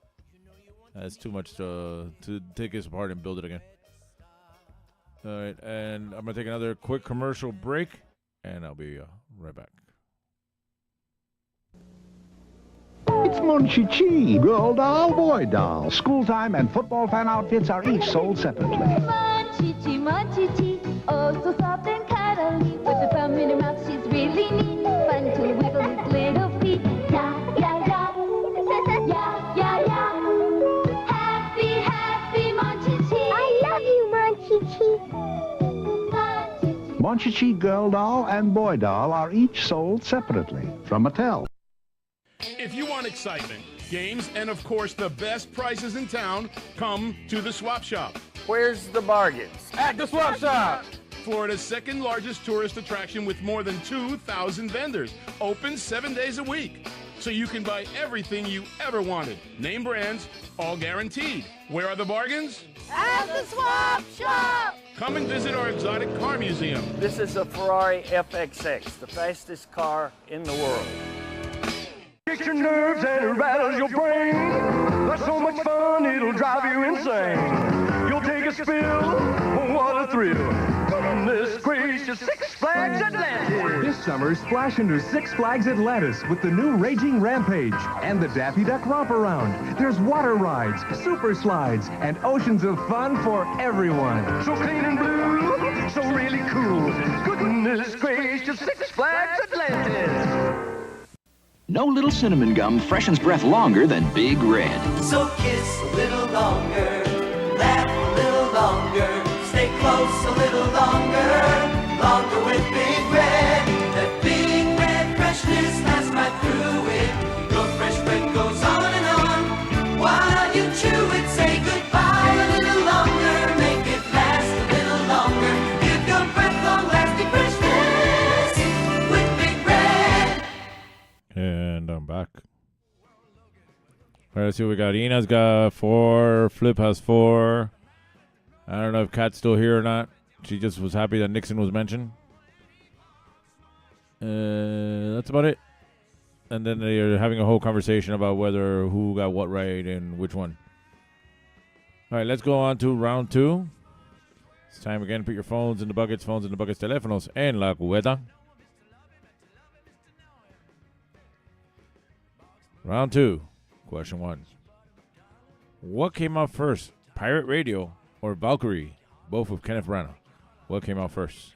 That's too much to take us apart and build it again. All right, and I'm going to take another quick commercial break, and I'll be right back. It's Monchi-Chi, girl doll, boy doll. School time and football fan outfits are each sold separately. Monchi-Chi, Monchi-Chi, oh so soft and cuddly. With the thumb in her mouth, she's really neat. Fun to wiggle his little feet. Yeah, yeah, yeah. Yeah, yeah, yeah. Happy, happy Monchi-Chi. I love you, Monchi-Chi. Monchi-Chi girl doll and boy doll are each sold separately from Mattel. If you want excitement, games, and of course the best prices in town, come to the Swap Shop. Where's the bargains? At the Swap Shop! Florida's second largest tourist attraction with more than 2,000 vendors. Open 7 days a week. So you can buy everything you ever wanted. Name brands, all guaranteed. Where are the bargains? At the Swap Shop! Come and visit our exotic car museum. This is a Ferrari FXX, the fastest car in the world. Kicks your nerves and it rattles your brain. That's so much fun, it'll drive you insane. You'll take a spill, what a thrill. Goodness gracious, Six Flags Atlantis. This summer, splash into Six Flags Atlantis with the new Raging Rampage and the Daffy Duck Romp Around. There's water rides, super slides, and oceans of fun for everyone. So clean and blue, so really cool. Goodness gracious, Six Flags Atlantis. No little cinnamon gum freshens breath longer than Big Red. So kiss a little longer, laugh a little longer, stay close a little longer, longer with Big Red. That Big Red freshness lasts right through it. Your fresh breath goes on and on. While you chew it, say goodbye a little longer, make it last a little longer. Give your breath long-lasting freshness with Big Red. And I'm back. All right, let's see what we got. Ina's got 4. Flip has 4. I don't know if Kat's still here or not. She just was happy that Nixon was mentioned. That's about it. And then they're having a whole conversation about whether who got what right and which one. All right, let's go on to round 2. It's time again to put your phones in the buckets, teléfonos en la cubeta. Round 2, question 1. What came out first, Pirate Radio or Valkyrie? Both with Kenneth Branagh. What came out first?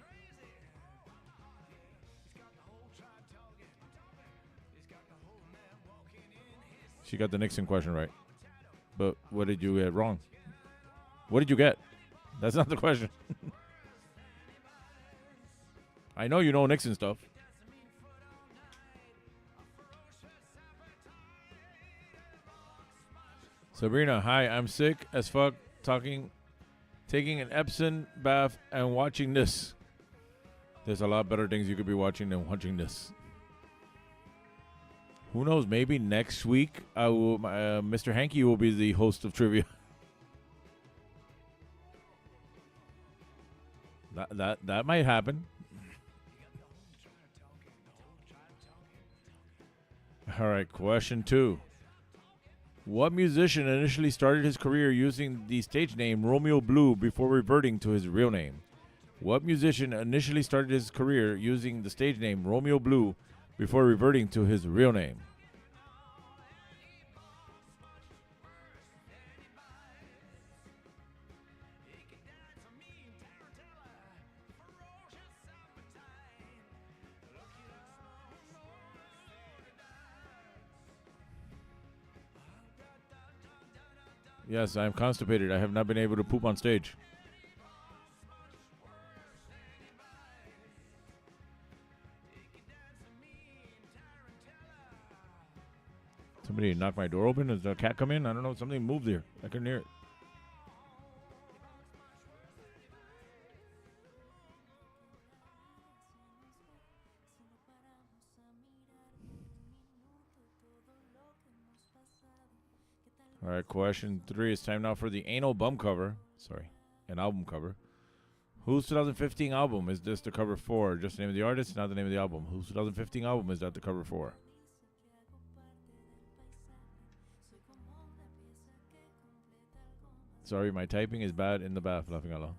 She got the Nixon question right. But what did you get wrong? What did you get? That's not the question. I know you know Nixon stuff. Sabrina, hi, I'm sick as fuck taking an Epsom bath and watching this. There's a lot better things you could be watching than watching this. Who knows? Maybe next week, Mr. Hanky will be the host of trivia. That might happen. All right, question 2. What musician initially started his career using the stage name Romeo Blue before reverting to his real name? What musician initially started his career using the stage name Romeo Blue before reverting to his real name? Yes, I'm constipated. I have not been able to poop on stage. Somebody knocked my door open. Did a cat come in? I don't know. Something moved there. I couldn't hear it. All right, question 3. It's time now for the anal bum cover. Sorry, an album cover. Whose 2015 album is this the cover for? Just the name of the artist, not the name of the album. Whose 2015 album is that the cover for? Sorry, my typing is bad in the bath, laughing out loud.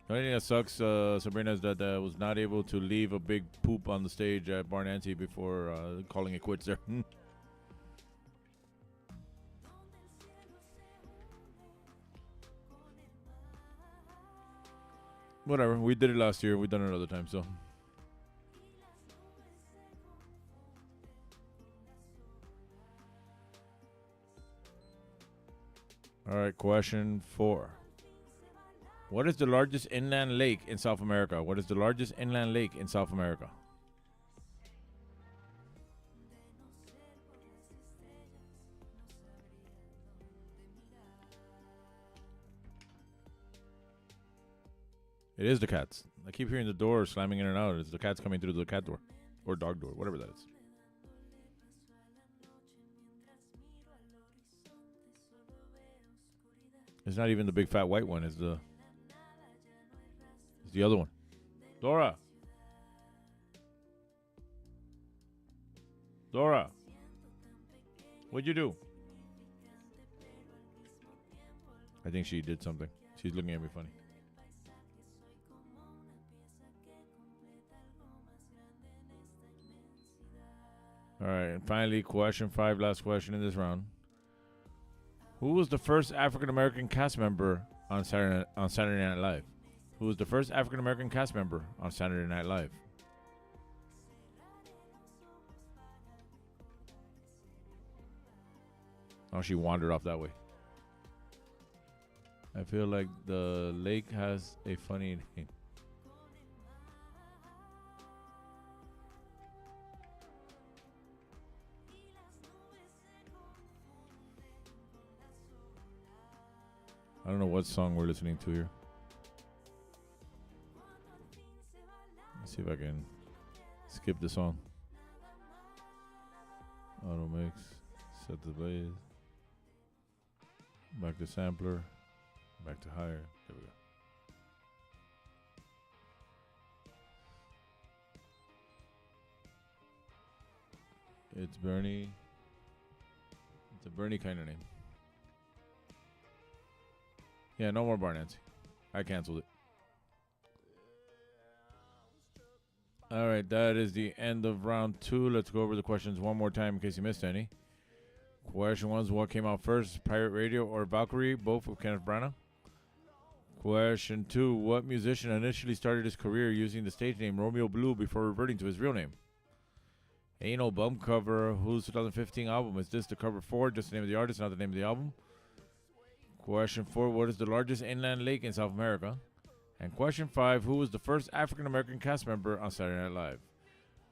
The only thing that sucks, Sabrina, is that was not able to leave a big poop on the stage at Bar Nancy before calling it quits there. Whatever, we did it last year. We've done it another time, so. All right, question 4. What is the largest inland lake in South America? What is the largest inland lake in South America? It is the cats. I keep hearing the door slamming in and out. It's the cats coming through the cat door. Or dog door, whatever that is. It's not even the big fat white one. It's the other one. Dora. Dora. What'd you do? I think she did something. She's looking at me funny. All right, and finally, question 5, last question in this round. Who was the first African-American cast member on Saturday Night Live? Who was the first African-American cast member on Saturday Night Live? Oh, she wandered off that way. I feel like the lake has a funny name. I don't know what song we're listening to here. Let's see if I can skip the song. Auto mix. Set the blaze. Back to sampler. Back to higher. There we go. It's Bernie. It's a Bernie kind of name. Yeah, no more Bar Nancy. I canceled it. All right, that is the end of round 2. Let's go over the questions one more time in case you missed any. Question 1 is what came out first, Pirate Radio or Valkyrie, both with Kenneth Branagh. Question 2, what musician initially started his career using the stage name Romeo Blue before reverting to his real name? Anal bum cover, whose 2015 album is this the cover for? Just the name of the artist, not the name of the album. Question 4, what is the largest inland lake in South America? And question 5, who was the first African-American cast member on Saturday Night Live?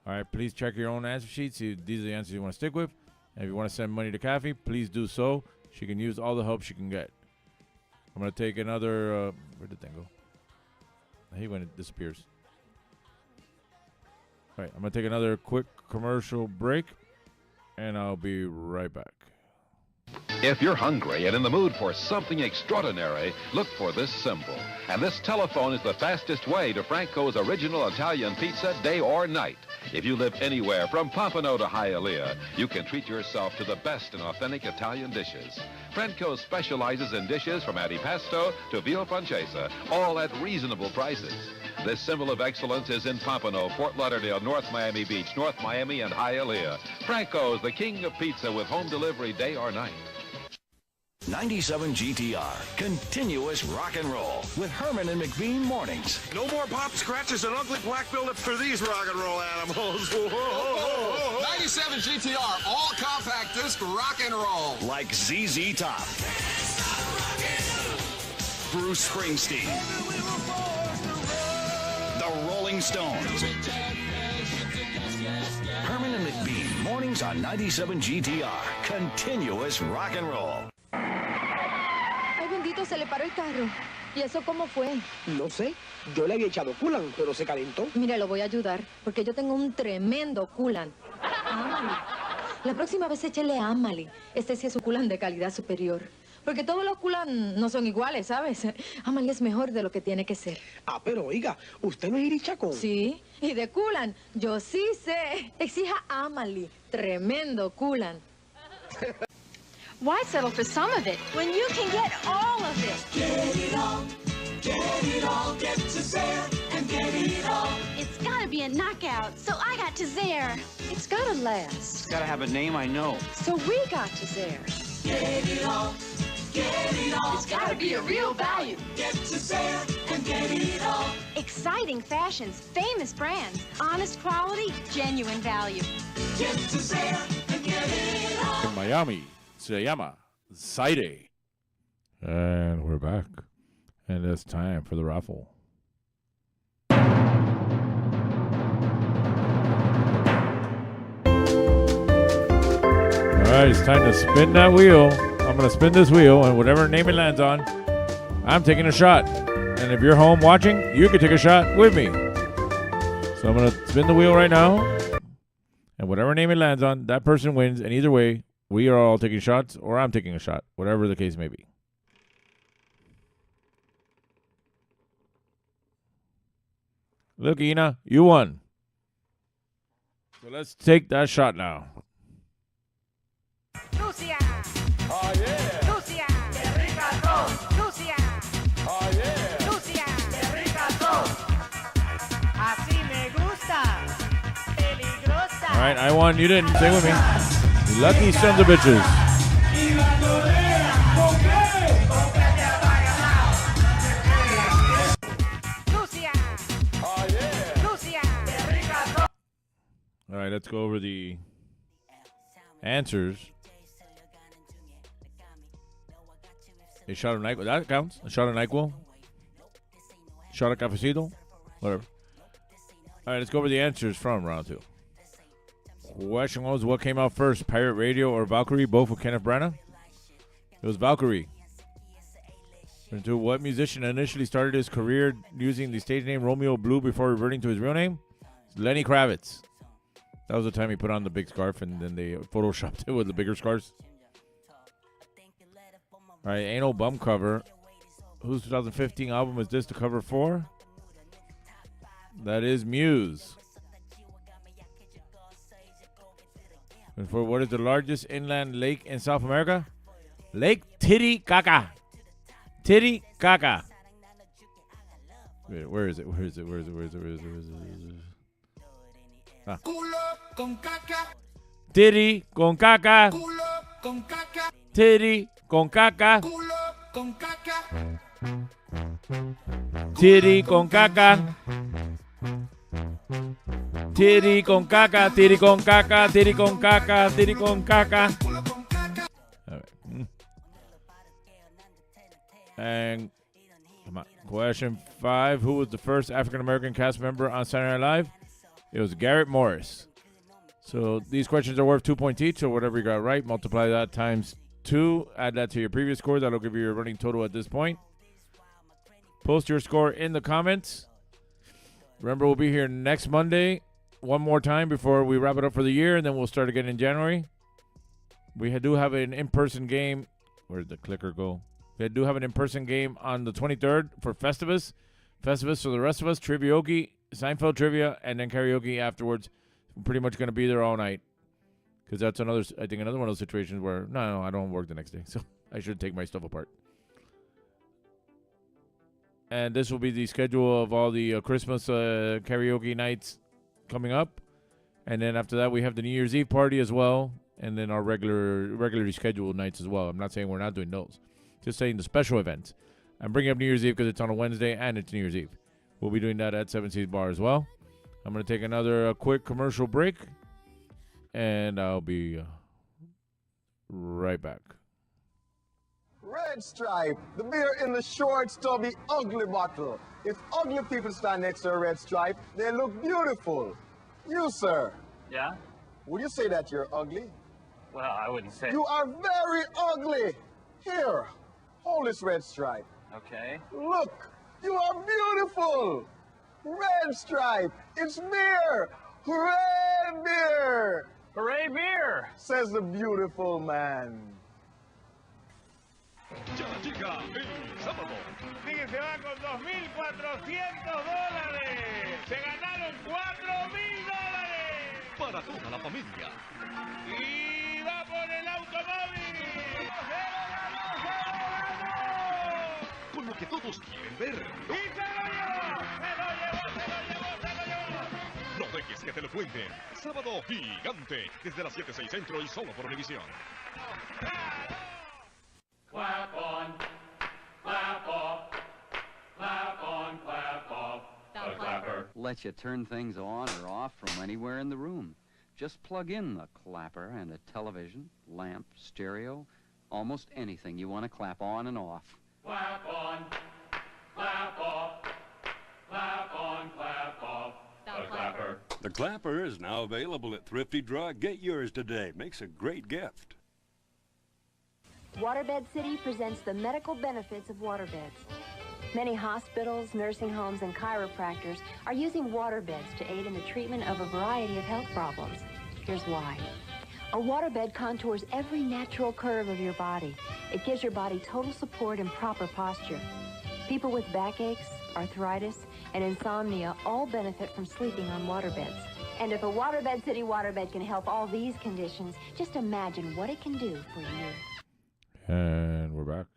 All right, please check your own answer sheets. See if these are the answers you want to stick with. And if you want to send money to Kathy, please do so. She can use all the help she can get. I'm going to take another... where did that go? I hate when it disappears. All right, I'm going to take another quick commercial break, and I'll be right back. If you're hungry and in the mood for something extraordinary, look for this symbol. And this telephone is the fastest way to Franco's original Italian pizza, day or night. If you live anywhere from Pompano to Hialeah, you can treat yourself to the best in authentic Italian dishes. Franco specializes in dishes from antipasto to veal francese, all at reasonable prices. This symbol of excellence is in Pompano, Fort Lauderdale, North Miami Beach, North Miami, and Hialeah. Franco's, the king of pizza with home delivery day or night. 97 GTR, continuous rock and roll with Herman and McBean mornings. No more pop scratches and ugly black buildup for these rock and roll animals. 97 GTR, all compact disc rock and roll. Like ZZ Top, Bruce Springsteen, the Rolling Stones. Herman and McBean, mornings on 97 GTR, continuous rock and roll. Ay, bendito se le paró el carro. ¿Y eso cómo fue? No sé. Yo le había echado coolant, pero se calentó. Mire, lo voy a ayudar, porque yo tengo un tremendo coolant. La próxima vez échele Amali. Este sí es un coolant de calidad superior. Porque todos los coolant no son iguales, ¿sabes? Amali es mejor de lo que tiene que ser. Ah, pero oiga, ¿usted no es irichacón? Sí, y de coolant, yo sí sé. Exija Amali. Tremendo coolant. Why settle for some of it when you can get all of it? Get it all, get to Zare and get it all. It's gotta be a knockout, so I got to Zare. It's gotta last. It's gotta have a name I know. So we got to Zare. Get it all, It's gotta be a real value. get to Zare and get it all. Exciting fashions, famous brands, honest quality, genuine value. Get to Zare and get it all. In Miami, se llama Zaire. And we're back. And it's time for the raffle. All right, it's time to spin that wheel. I'm going to spin this wheel, and whatever name it lands on, I'm taking a shot. And if you're home watching, you can take a shot with me. So I'm going to spin the wheel right now. And whatever name it lands on, that person wins. And either way, we are all taking shots, or I'm taking a shot, whatever the case may be. Look, Ina, you won. So let's take that shot now. Lucia! Oh yeah! Lucia! ¡Qué rica sos! Lucia! Oh yeah! Lucia! ¡Qué rica sos! Así me gusta. Peligrosa. All right, I won. You didn't. Stay with me. You lucky sons of bitches. Lucia! Oh yeah! Lucia! ¡Qué rica sos! All right, let's go over the answers. A shot of NyQuil. That counts. A shot of NyQuil. Shot of cafecito. Whatever. All right, let's go over the answers from round two. Question was, what came out first, Pirate Radio or Valkyrie? Both with Kenneth Branagh. It was Valkyrie. And two, what musician initially started his career using the stage name Romeo Blue before reverting to his real name? Lenny Kravitz. That was the time he put on the big scarf, and then they photoshopped it with the bigger scarves. All right, Anal Bum cover. Whose 2015 album is this the cover for? That is Muse. And for what is the largest inland lake in South America? Lake Titicaca. Titicaca. Wait, where is it? Where is it? Where is it? Where is it? Where is it? Where is it? Where is it? Ah. Titty con caca. Titty con caca. Titty con caca. Titty con caca. Titty con caca. Titty con caca. Titty con caca. All right. And come on. Question 5. Who was the first African American cast member on Saturday Night Live? It was Garrett Morris. So these questions are worth 2 points each. So whatever you got right, multiply that times 2. Add that to your previous score. That'll give you your running total at this point. Post your score in the comments. Remember, we'll be here next Monday one more time before we wrap it up for the year, and then we'll start again in January. We do have an in-person game. Where did the clicker go? We do have an in-person game on the 23rd for Festivus. Festivus for the rest of us, Trivioki, Seinfeld trivia, and then karaoke afterwards. We're pretty much going to be there all night. Because that's another, I think, another one of those situations where, no, I don't work the next day. So I should take my stuff apart. And this will be the schedule of all the Christmas karaoke nights coming up. And then after that, we have the New Year's Eve party as well. And then our regularly scheduled nights as well. I'm not saying we're not doing those. Just saying the special events. I'm bringing up New Year's Eve because it's on a Wednesday and it's New Year's Eve. We'll be doing that at 7 Seas Bar as well. I'm going to take another quick commercial break. And I'll be right back. Red Stripe, the beer in the short, stubby, ugly bottle. If ugly people stand next to a Red Stripe, they look beautiful. You, sir. Yeah? Would you say that you're ugly? Well, I wouldn't say. You are very ugly. Here, hold this red stripe. Okay. Look, you are beautiful. Red stripe, it's beer. Hooray, beer. Hooray, beer, says the beautiful man. Ya llega el sábado. Fíjense, va con $2,400. Se ganaron $4,000. Para toda la familia. Y va por el automóvil. Con lo que todos quieren ver. ¡Y se lo llevó! ¡Se lo llevó! ¡Se lo llevó! ¡Se lo llevó! No dejes que te lo cuenten. Sábado gigante. Desde las 7:06 Centro y solo por Univisión. Clap on, clap off, clap on, clap off. The clapper lets you turn things on or off from anywhere in the room. Just plug in the clapper and a television, lamp, stereo, almost anything you want to clap on and off. Clap on, clap off, clap on, clap off. The clapper. The clapper is now available at Thrifty Drug. Get yours today. Makes a great gift. Waterbed City presents the medical benefits of waterbeds. Many hospitals, nursing homes, and chiropractors are using waterbeds to aid in the treatment of a variety of health problems. Here's why. A waterbed contours every natural curve of your body. It gives your body total support and proper posture. People with backaches, arthritis, and insomnia all benefit from sleeping on waterbeds. And if a Waterbed City waterbed can help all these conditions, just imagine what it can do for you. And we're back.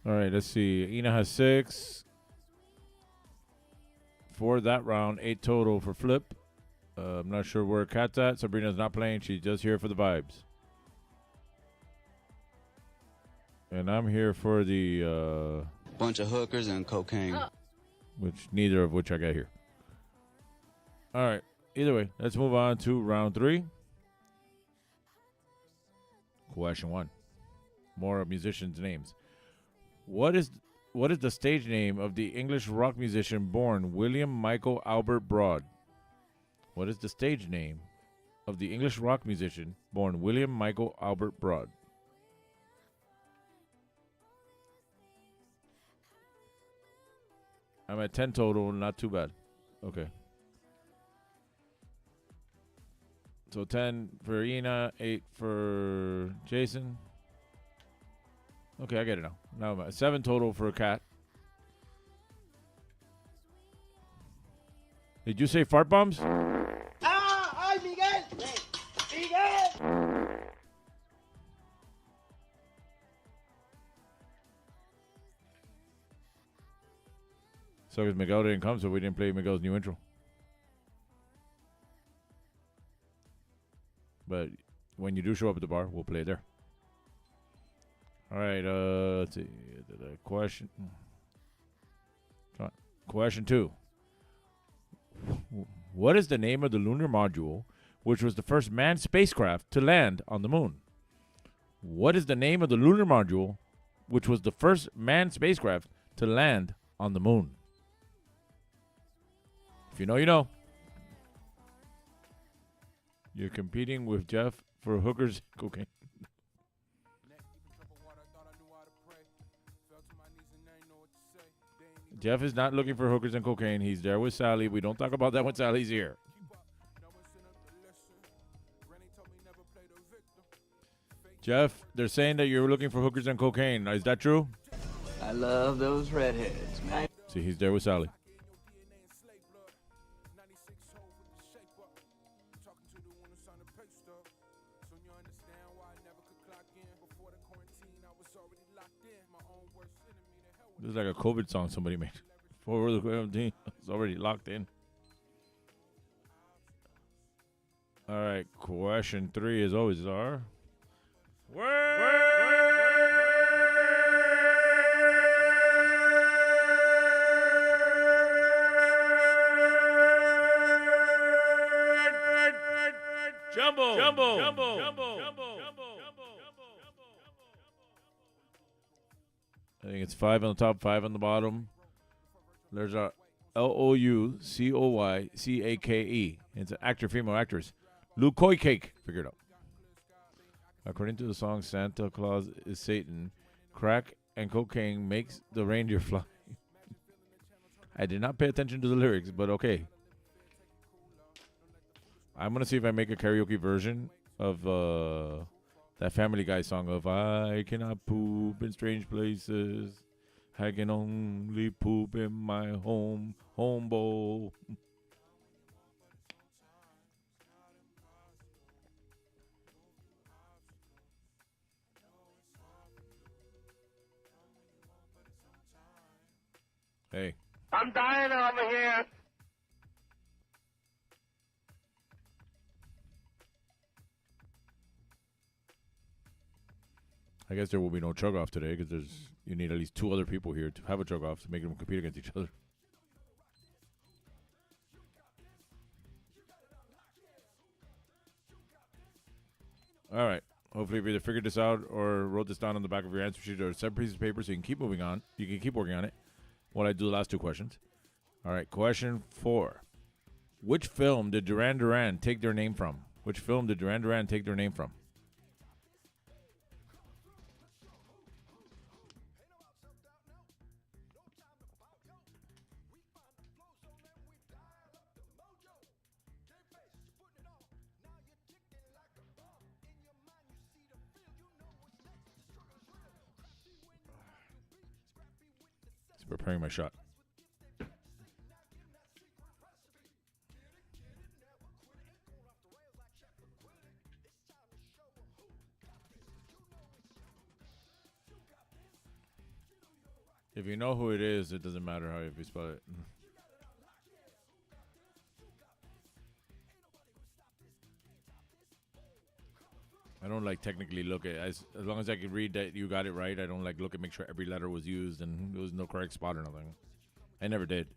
All right, let's see. Ina has 6 for that round, 8 total for Flip. I'm not sure where Kat's at. Sabrina's not playing. She's just here for the vibes. And I'm here for the... bunch of hookers and cocaine. Which neither of which I got here. All right. Either way, let's move on to round 3. Question 1. More of musicians' names. What is the stage name of the English rock musician born William Michael Albert Broad? What is the stage name of the English rock musician born William Michael Albert Broad? I'm at 10 total, not too bad. Okay. So 10 for Ina, 8 for Jason. Okay, I get it now. Now I'm at 7 total for Kat. Did you say fart bombs? ¡Ah! ¡Ay, Miguel! ¡Miguel! So because Miguel didn't come, so we didn't play Miguel's new intro. But when you do show up at the bar, we'll play it there. All right, let's see. The question. Question 2. What is the name of the lunar module which was the first manned spacecraft to land on the moon? What is the name of the lunar module which was the first manned spacecraft to land on the moon? If you know, you know. You're competing with Geoff for hookers cocaine. Geoff is not looking for hookers and cocaine. He's there with Sally. We don't talk about that when Sally's here. Geoff, they're saying that you're looking for hookers and cocaine. Is that true? I love those redheads, man. See, he's there with Sally. This is like a COVID song somebody made. For the quarantine, it's already locked in. All right, question 3 as always are. Jumbo. I think it's 5 on the top, 5 on the bottom. There's our Loucoycake. It's an actor, female actress. Loucoycake. Figure it out. According to the song Santa Claus is Satan, crack and cocaine makes the reindeer fly. I did not pay attention to the lyrics, but okay. I'm going to see if I make a karaoke version of that Family Guy song of I cannot poop in strange places. I can only poop in my home bowl. Hey. I'm dying over here. I guess there will be no chug off today because you need at least 2 other people here to have a chug off to make them compete against each other. All right. Hopefully you've either figured this out or wrote this down on the back of your answer sheet or a separate piece of paper so you can keep moving on. You can keep working on it while I do the last 2 questions. All right. Question 4. Which film did Duran Duran take their name from? Which film did Duran Duran take their name from? Preparing my shot. If you know who it is, it doesn't matter how you spell it. I don't like technically look at as long as I can read that you got it right. I don't like look at make sure every letter was used and there was no correct spot or nothing. I never did.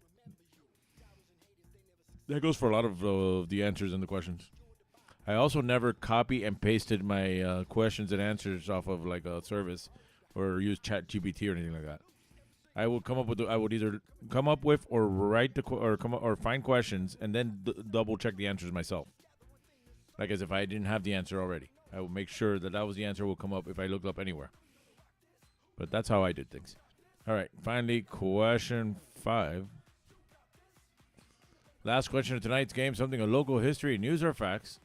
That goes for a lot of the answers and the questions. I also never copy and pasted my questions and answers off of like a service or use ChatGPT or anything like that. I would come up with I would either come up with or write the or find questions and then double check the answers myself. Like as if I didn't have the answer already. I will make sure that was the answer will come up if I looked up anywhere. But that's how I did things. All right. Finally, question 5. Last question of tonight's game. Something of local history, news, or facts.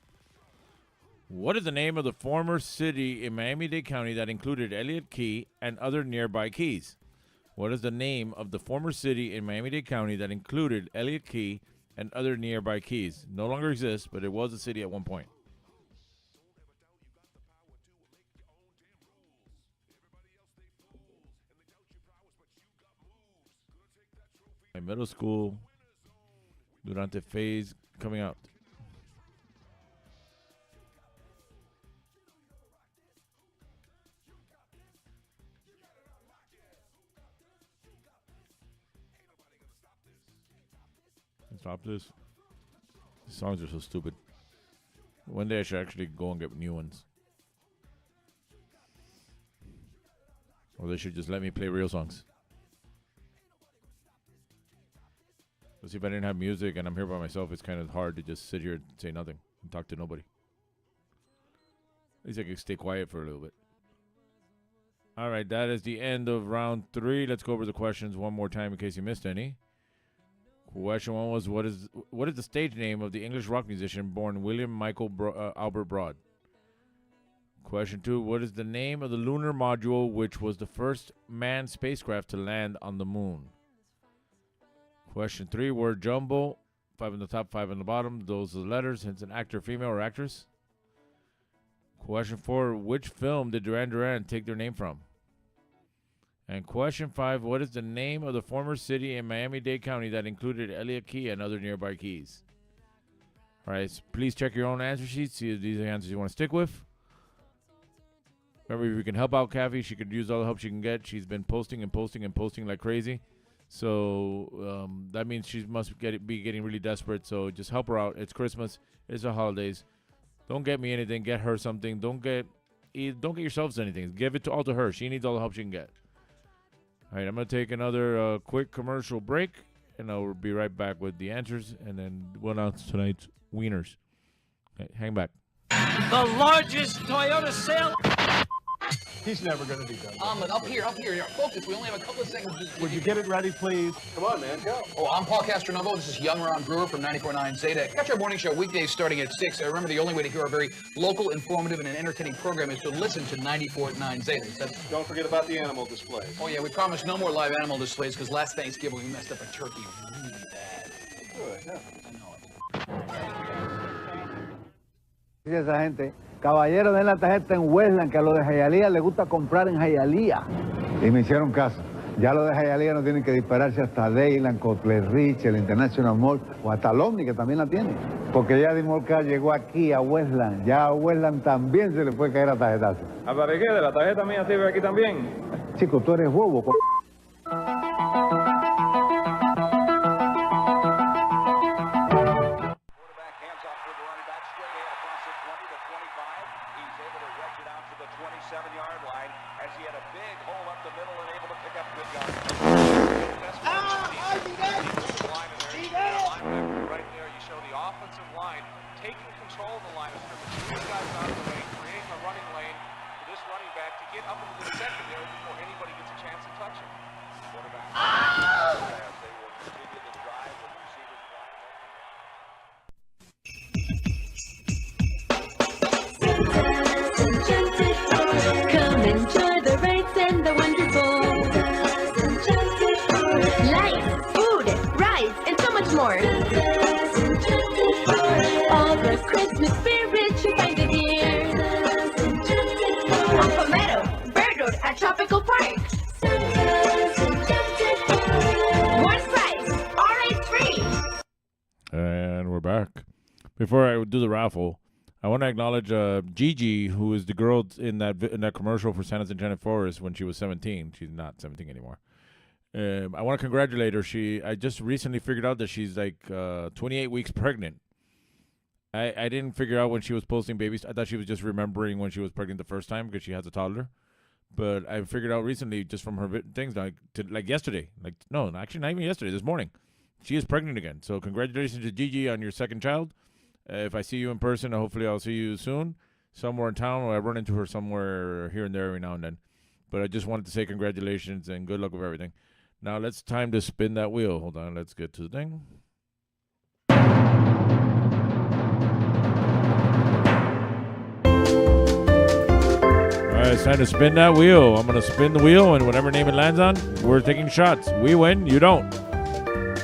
What is the name of the former city in Miami-Dade County that included Elliott Key and other nearby keys? What is the name of the former city in Miami-Dade County that included Elliott Key and other nearby keys? No longer exists, but it was a city at one point. My middle school Durante phase coming out. Stop this. These songs are so stupid. One day I should actually go and get new ones. Or they should just let me play real songs. Because if I didn't have music and I'm here by myself, it's kind of hard to just sit here and say nothing and talk to nobody. At least I can stay quiet for a little bit. All right, that is the end of round 3. Let's go over the questions one more time in case you missed any. Question 1 was, what is the stage name of the English rock musician born William Michael Albert Broad? Question 2, what is the name of the lunar module which was the first manned spacecraft to land on the moon? Question 3, word jumble, 5 on the top, 5 on the bottom. Those are the letters, hence an actor, female, or actress. Question 4, which film did Duran Duran take their name from? And question 5, what is the name of the former city in Miami-Dade County that included Elliott Key and other nearby keys? All right, so please check your own answer sheets, see if these are the answers you want to stick with. Remember, if you can help out Kathy, she could use all the help she can get. She's been posting and posting and posting like crazy. So that means she must be getting really desperate. So just help her out. It's Christmas. It's the holidays. Don't get me anything. Get her something. Don't get yourselves anything. Give it all to her. She needs all the help she can get. All right, I'm going to take another quick commercial break, and I'll be right back with the answers, and then we'll announce tonight's wieners. Okay, hang back. The largest Toyota sale. He's never going to be done. Up here. Focus. We only have a couple of seconds. Would you get it ready, please? Come on, man. Go. Oh, I'm Paul Castronovo. This is Young Ron Brewer from 94.9 Zeta. Catch our morning show weekdays starting at 6. Remember, the only way to hear our very local, informative, and entertaining program is to listen to 94.9 Zeta. Don't forget about the animal display. Oh, yeah, we promise no more live animal displays because last Thanksgiving we messed up a turkey really bad. Good, yeah. Esa gente, caballero, den la tarjeta en Westland, que a los de Hialeah les gusta comprar en Hialeah. Y me hicieron caso. Ya los de Hialeah no tienen que dispararse hasta Dayland, Cotler Rich, el International Mall, o hasta el Omni, que también la tiene. Porque ya Dimolca llegó aquí a Westland. Ya a Westland también se le puede caer a tarjetazo. ¿Para qué? ¿De la tarjeta mía sirve aquí también? Chico, tú eres bobo. Come enjoy the rides and the wonderful life, food, rides, and so much more. All the Christmas spirit you find it here. On Palmetto, Bird Road at Tropical Park. One price, all rides free. And we're back. Before I do the raffle, I want to acknowledge Gigi, who is the girl in that commercial for Santa's Enchanted Forest when she was 17. She's not 17 anymore. I want to congratulate her. I just recently figured out that she's like 28 weeks pregnant. I didn't figure out when she was posting babies. I thought she was just remembering when she was pregnant the first time because she has a toddler. But I figured out recently just from her things like yesterday. No, actually not even yesterday. This morning, she is pregnant again. So congratulations to Gigi on your second child. If I see you in person, hopefully I'll see you soon, somewhere in town, or I run into her somewhere here and there every now and then. But I just wanted to say congratulations and good luck with everything. Now it's time to spin that wheel. Hold on, let's get to the thing. All right, it's time to spin that wheel. I'm going to spin the wheel, and whatever name it lands on, we're taking shots. We win, you don't.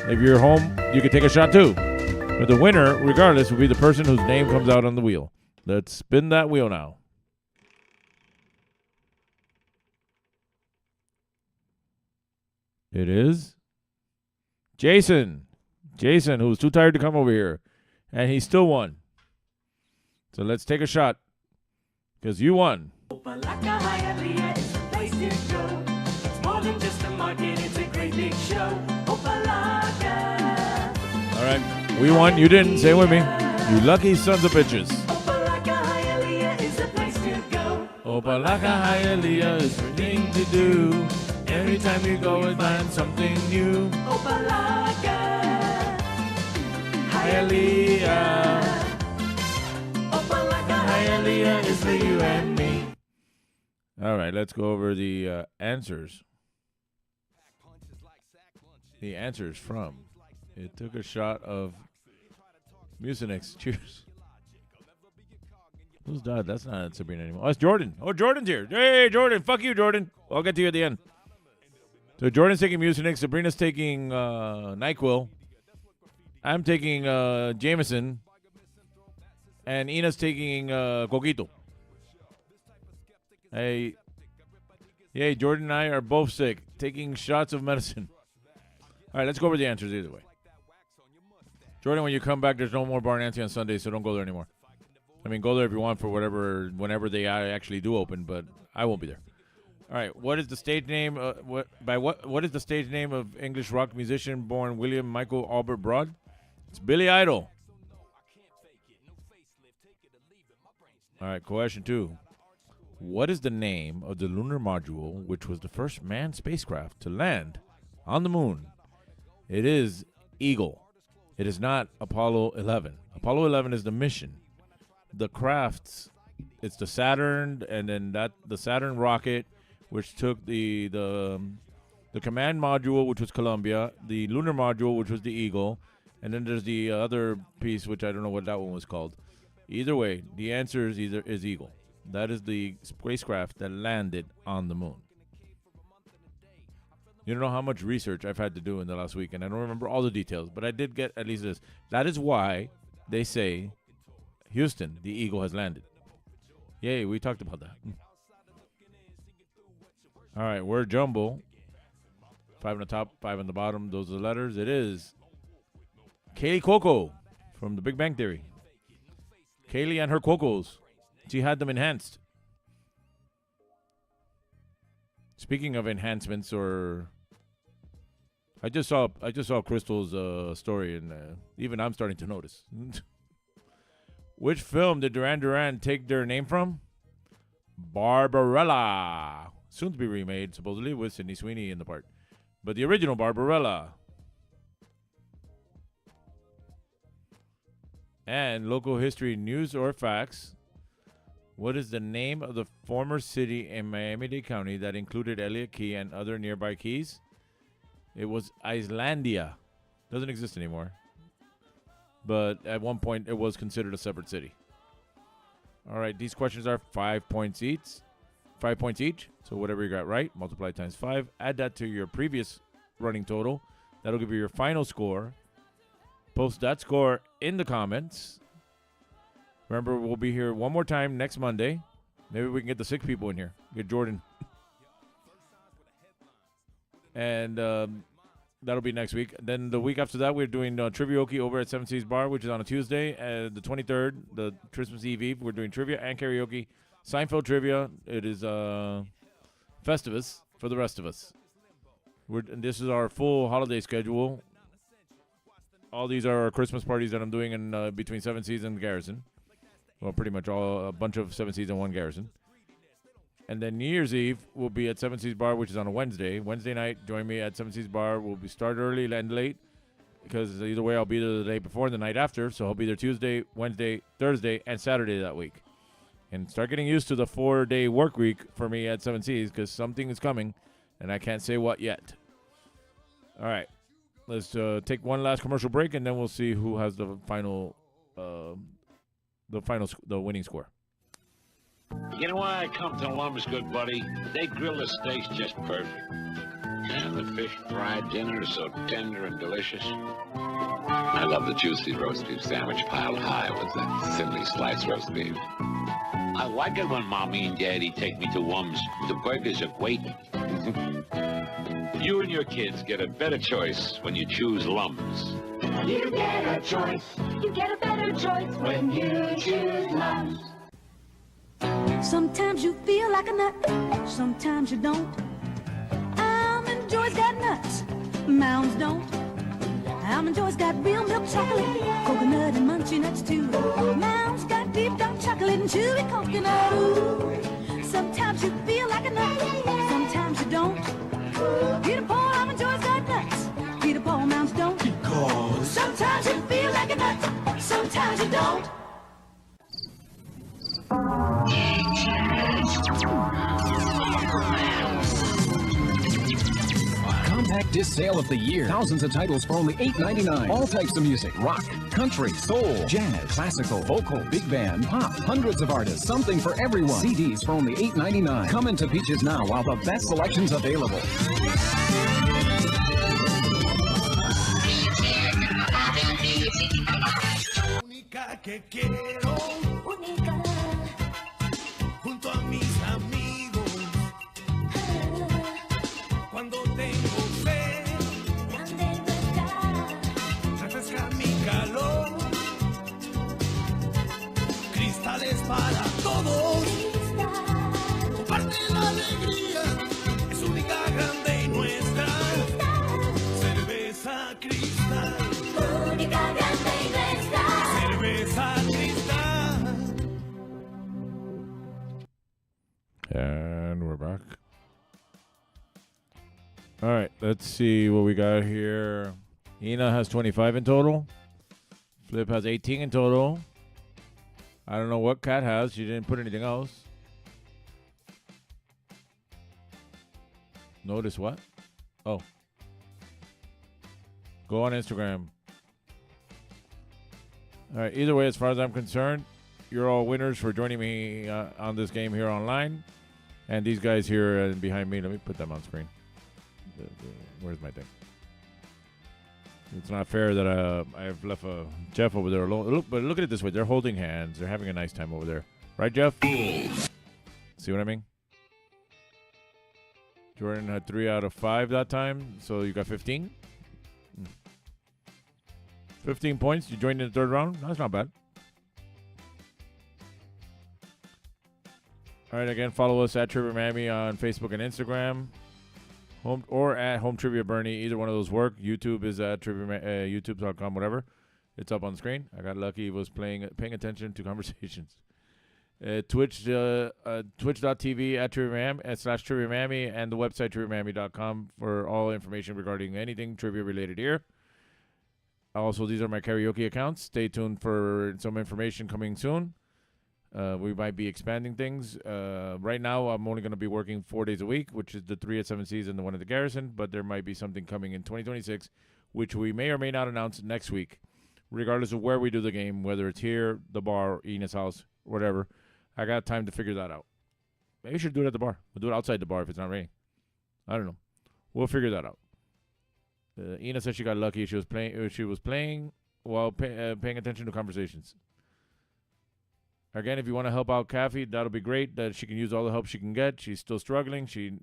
If you're home, you can take a shot too. But the winner, regardless, will be the person whose name comes out on the wheel. Let's spin that wheel now. It is Jason. Jason, who's too tired to come over here. And he still won. So let's take a shot. Because you won. Opalaka Hialeah is the place to go. It's more than just a market, it's a great big show. Opalaka. All right. We won. You didn't. Say it with me. You lucky sons of bitches. Opalaka Hialeah is the place to go. Opalaka Hialeah is the thing to do. Every time you go and find something new. Opalaka Hialeah. Opalaka Hialeah is for you and me. All right, let's go over the answers. The answers from. It took a shot of Mucinex. Cheers. Who's died? That's not Sabrina anymore. Oh, it's Jordan. Oh, Jordan's here. Hey, Jordan. Fuck you, Jordan. I'll get to you at the end. So Jordan's taking Mucinex. Sabrina's taking NyQuil. I'm taking Jameson. And Ina's taking Coquito. Hey. Yay, Jordan and I are both sick. Taking shots of medicine. All right, let's go over the answers either way. Jordan, when you come back, there's no more Bar Nancy on Sunday, so don't go there anymore. I mean, go there if you want for whenever they actually do open, but I won't be there. All right, what is the stage name? What is the stage name of English rock musician born William Michael Albert Broad? It's Billy Idol. All right, question 2. What is the name of the lunar module which was the first manned spacecraft to land on the moon? It is Eagle. It is not Apollo 11. Apollo 11 is the mission. the crafts. It's the Saturn, and then the Saturn rocket, which took the command module, which was Columbia, the lunar module, which was the Eagle, and then there's the other piece, which I don't know what that one was called. Either way, the answer is Eagle. That is the spacecraft that landed on the moon. You don't know how much research I've had to do in the last week, and I don't remember all the details, but I did get at least this. That is why they say, Houston, the Eagle has landed. Yay, we talked about that. All right, word jumble. 5 on the top, 5 on the bottom. Those are the letters. It is Kaylee Cuoco from The Big Bang Theory. Kaylee and her Cuocos. She had them enhanced. Speaking of enhancements, or I just saw Crystal's story, and even I'm starting to notice. Which film did Duran Duran take their name from? Barbarella. Soon to be remade, supposedly, with Sydney Sweeney in the part. But the original Barbarella. And local history, news or facts. What is the name of the former city in Miami-Dade County that included Elliott Key and other nearby keys? It was Islandia. Doesn't exist anymore. But at one point, it was considered a separate city. All right, these questions are 5 points each. 5 points each. So whatever you got right, multiply times 5. Add that to your previous running total. That'll give you your final score. Post that score in the comments. Remember, we'll be here one more time next Monday. Maybe we can get the 6 people in here. Get Jordan. And that'll be next week. Then the week after that, we're doing Trivioki over at Seven Seas Bar, which is on a Tuesday. And the 23rd, the Christmas Eve, we're doing trivia and karaoke. Seinfeld trivia. It is Festivus for the rest of us. And this is our full holiday schedule. All these are our Christmas parties that I'm doing in between Seven Seas and Garrison. Well, pretty much a bunch of Seven Seas and one Garrison. And then New Year's Eve will be at Seven Seas Bar, which is on a Wednesday. Wednesday night, join me at Seven Seas Bar. We'll be start early, end late, because either way, I'll be there the day before and the night after. So I'll be there Tuesday, Wednesday, Thursday, and Saturday that week. And start getting used to the 4-day work week for me at Seven Seas, because something is coming, and I can't say what yet. All right. Let's take one last commercial break, and then we'll see who has the winning score. You know why I come to Lum's, good buddy? They grill the steaks just perfect. And the fish fried dinner is so tender and delicious. I love the juicy roast beef sandwich piled high with the thinly sliced roast beef. I like it when Mommy and Daddy take me to Lum's. The burgers are great. You and your kids get a better choice when you choose Lum's. You get a choice. You get a better choice when you choose Lum's. Sometimes you feel like a nut, sometimes you don't. Almond Joy's got nuts, Mounds don't. Almond Joy's got real milk chocolate, coconut and munchy nuts too. Mounds got deep dark chocolate and chewy coconut. Ooh. Sometimes you feel like a nut, sometimes you don't. Peter Paul, Almond Joy's got nuts, Peter Paul, Mounds don't. Because sometimes you feel like a nut, sometimes you don't. Compact disc sale of the year. Thousands of titles for only $8.99. All types of music. Rock, country, soul, jazz, classical, vocal, big band, pop. Hundreds of artists. Something for everyone. CDs for only $8.99. Come into Peaches now while the best selection's available. Única que quiero, única, junto a mis amigos. Cuando tengo sed, refresca mi calor. Cristales para todos, comparte la alegría, es única, grande y nuestra. Cerveza Cristal, única, grande y nuestra. Cerveza Cristal. And we're back. All right, let's see what we got here. Ina has 25 in total. Flip has 18 in total. I don't know what Kat has. She didn't put anything else. Notice what? Oh. Go on Instagram. All right. Either way, as far as I'm concerned, you're all winners for joining me on this game here online. And these guys here behind me, let me put them on screen. Where's my thing? It's not fair that I've left Geoff over there alone. But look at it this way. They're holding hands. They're having a nice time over there. Right, Geoff? See what I mean? Jordan had 3 out of 5 that time, so you got 15. 15 points. You joined in the third round. That's not bad. All right, again, follow us at Trivia Miami on Facebook and Instagram. Or at Home Trivia Bernie. Either one of those work. YouTube is at youtube.com, whatever. It's up on the screen. I got lucky. Was paying attention to conversations. Twitch.tv at Trivia Miami /Trivia Miami and the website TriviaMiami.com for all information regarding anything trivia related here. Also, these are my karaoke accounts. Stay tuned for some information coming soon. We might be expanding things. Right now, I'm only going to be working 4 days a week, which is the 3 at 7 Seas and the 1 at the Garrison. But there might be something coming in 2026, which we may or may not announce next week, regardless of where we do the game, whether it's here, the bar, Ena's house, whatever. I got time to figure that out. Maybe we should do it at the bar. We'll do it outside the bar if it's not raining. I don't know. We'll figure that out. Ina said she got lucky. She was playing while paying attention to conversations. Again, if you want to help out Kathy, that'll be great. That she can use all the help she can get. She's still struggling. She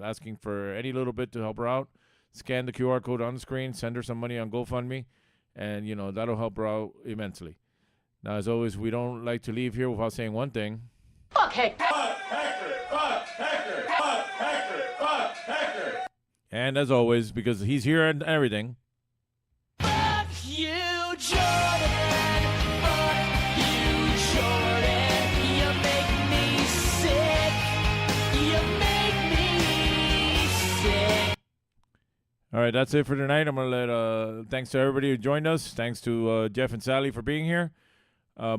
asking for any little bit to help her out. Scan the QR code on the screen. Send her some money on GoFundMe, and that'll help her out immensely. Now, as always, we don't like to leave here without saying one thing. Fuck Hector! Fuck Hector! Fuck Hector! Fuck Hector! Fuck Hector! And as always, because he's here and everything. Fuck you, Jordan! Fuck you, Jordan! You make me sick! You make me sick! All right, that's it for tonight. I'm going to let, thanks to everybody who joined us. Thanks to Geoff and Sally for being here.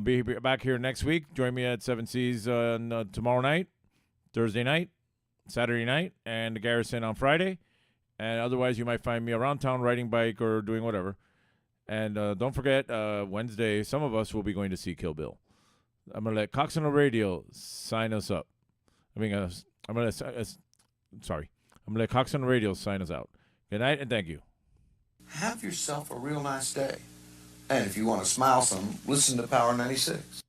Be back here next week. Join me at 7 Seas tomorrow night, Thursday night, Saturday night, and the Garrison on Friday. And otherwise, you might find me around town riding bike or doing whatever. And don't forget, Wednesday, some of us will be going to see Kill Bill. I'm going to let Cox on the Radio sign us up. I'm going to let Cox on the Radio sign us out. Good night, and thank you. Have yourself a real nice day. And if you want to smile some, listen to Power 96.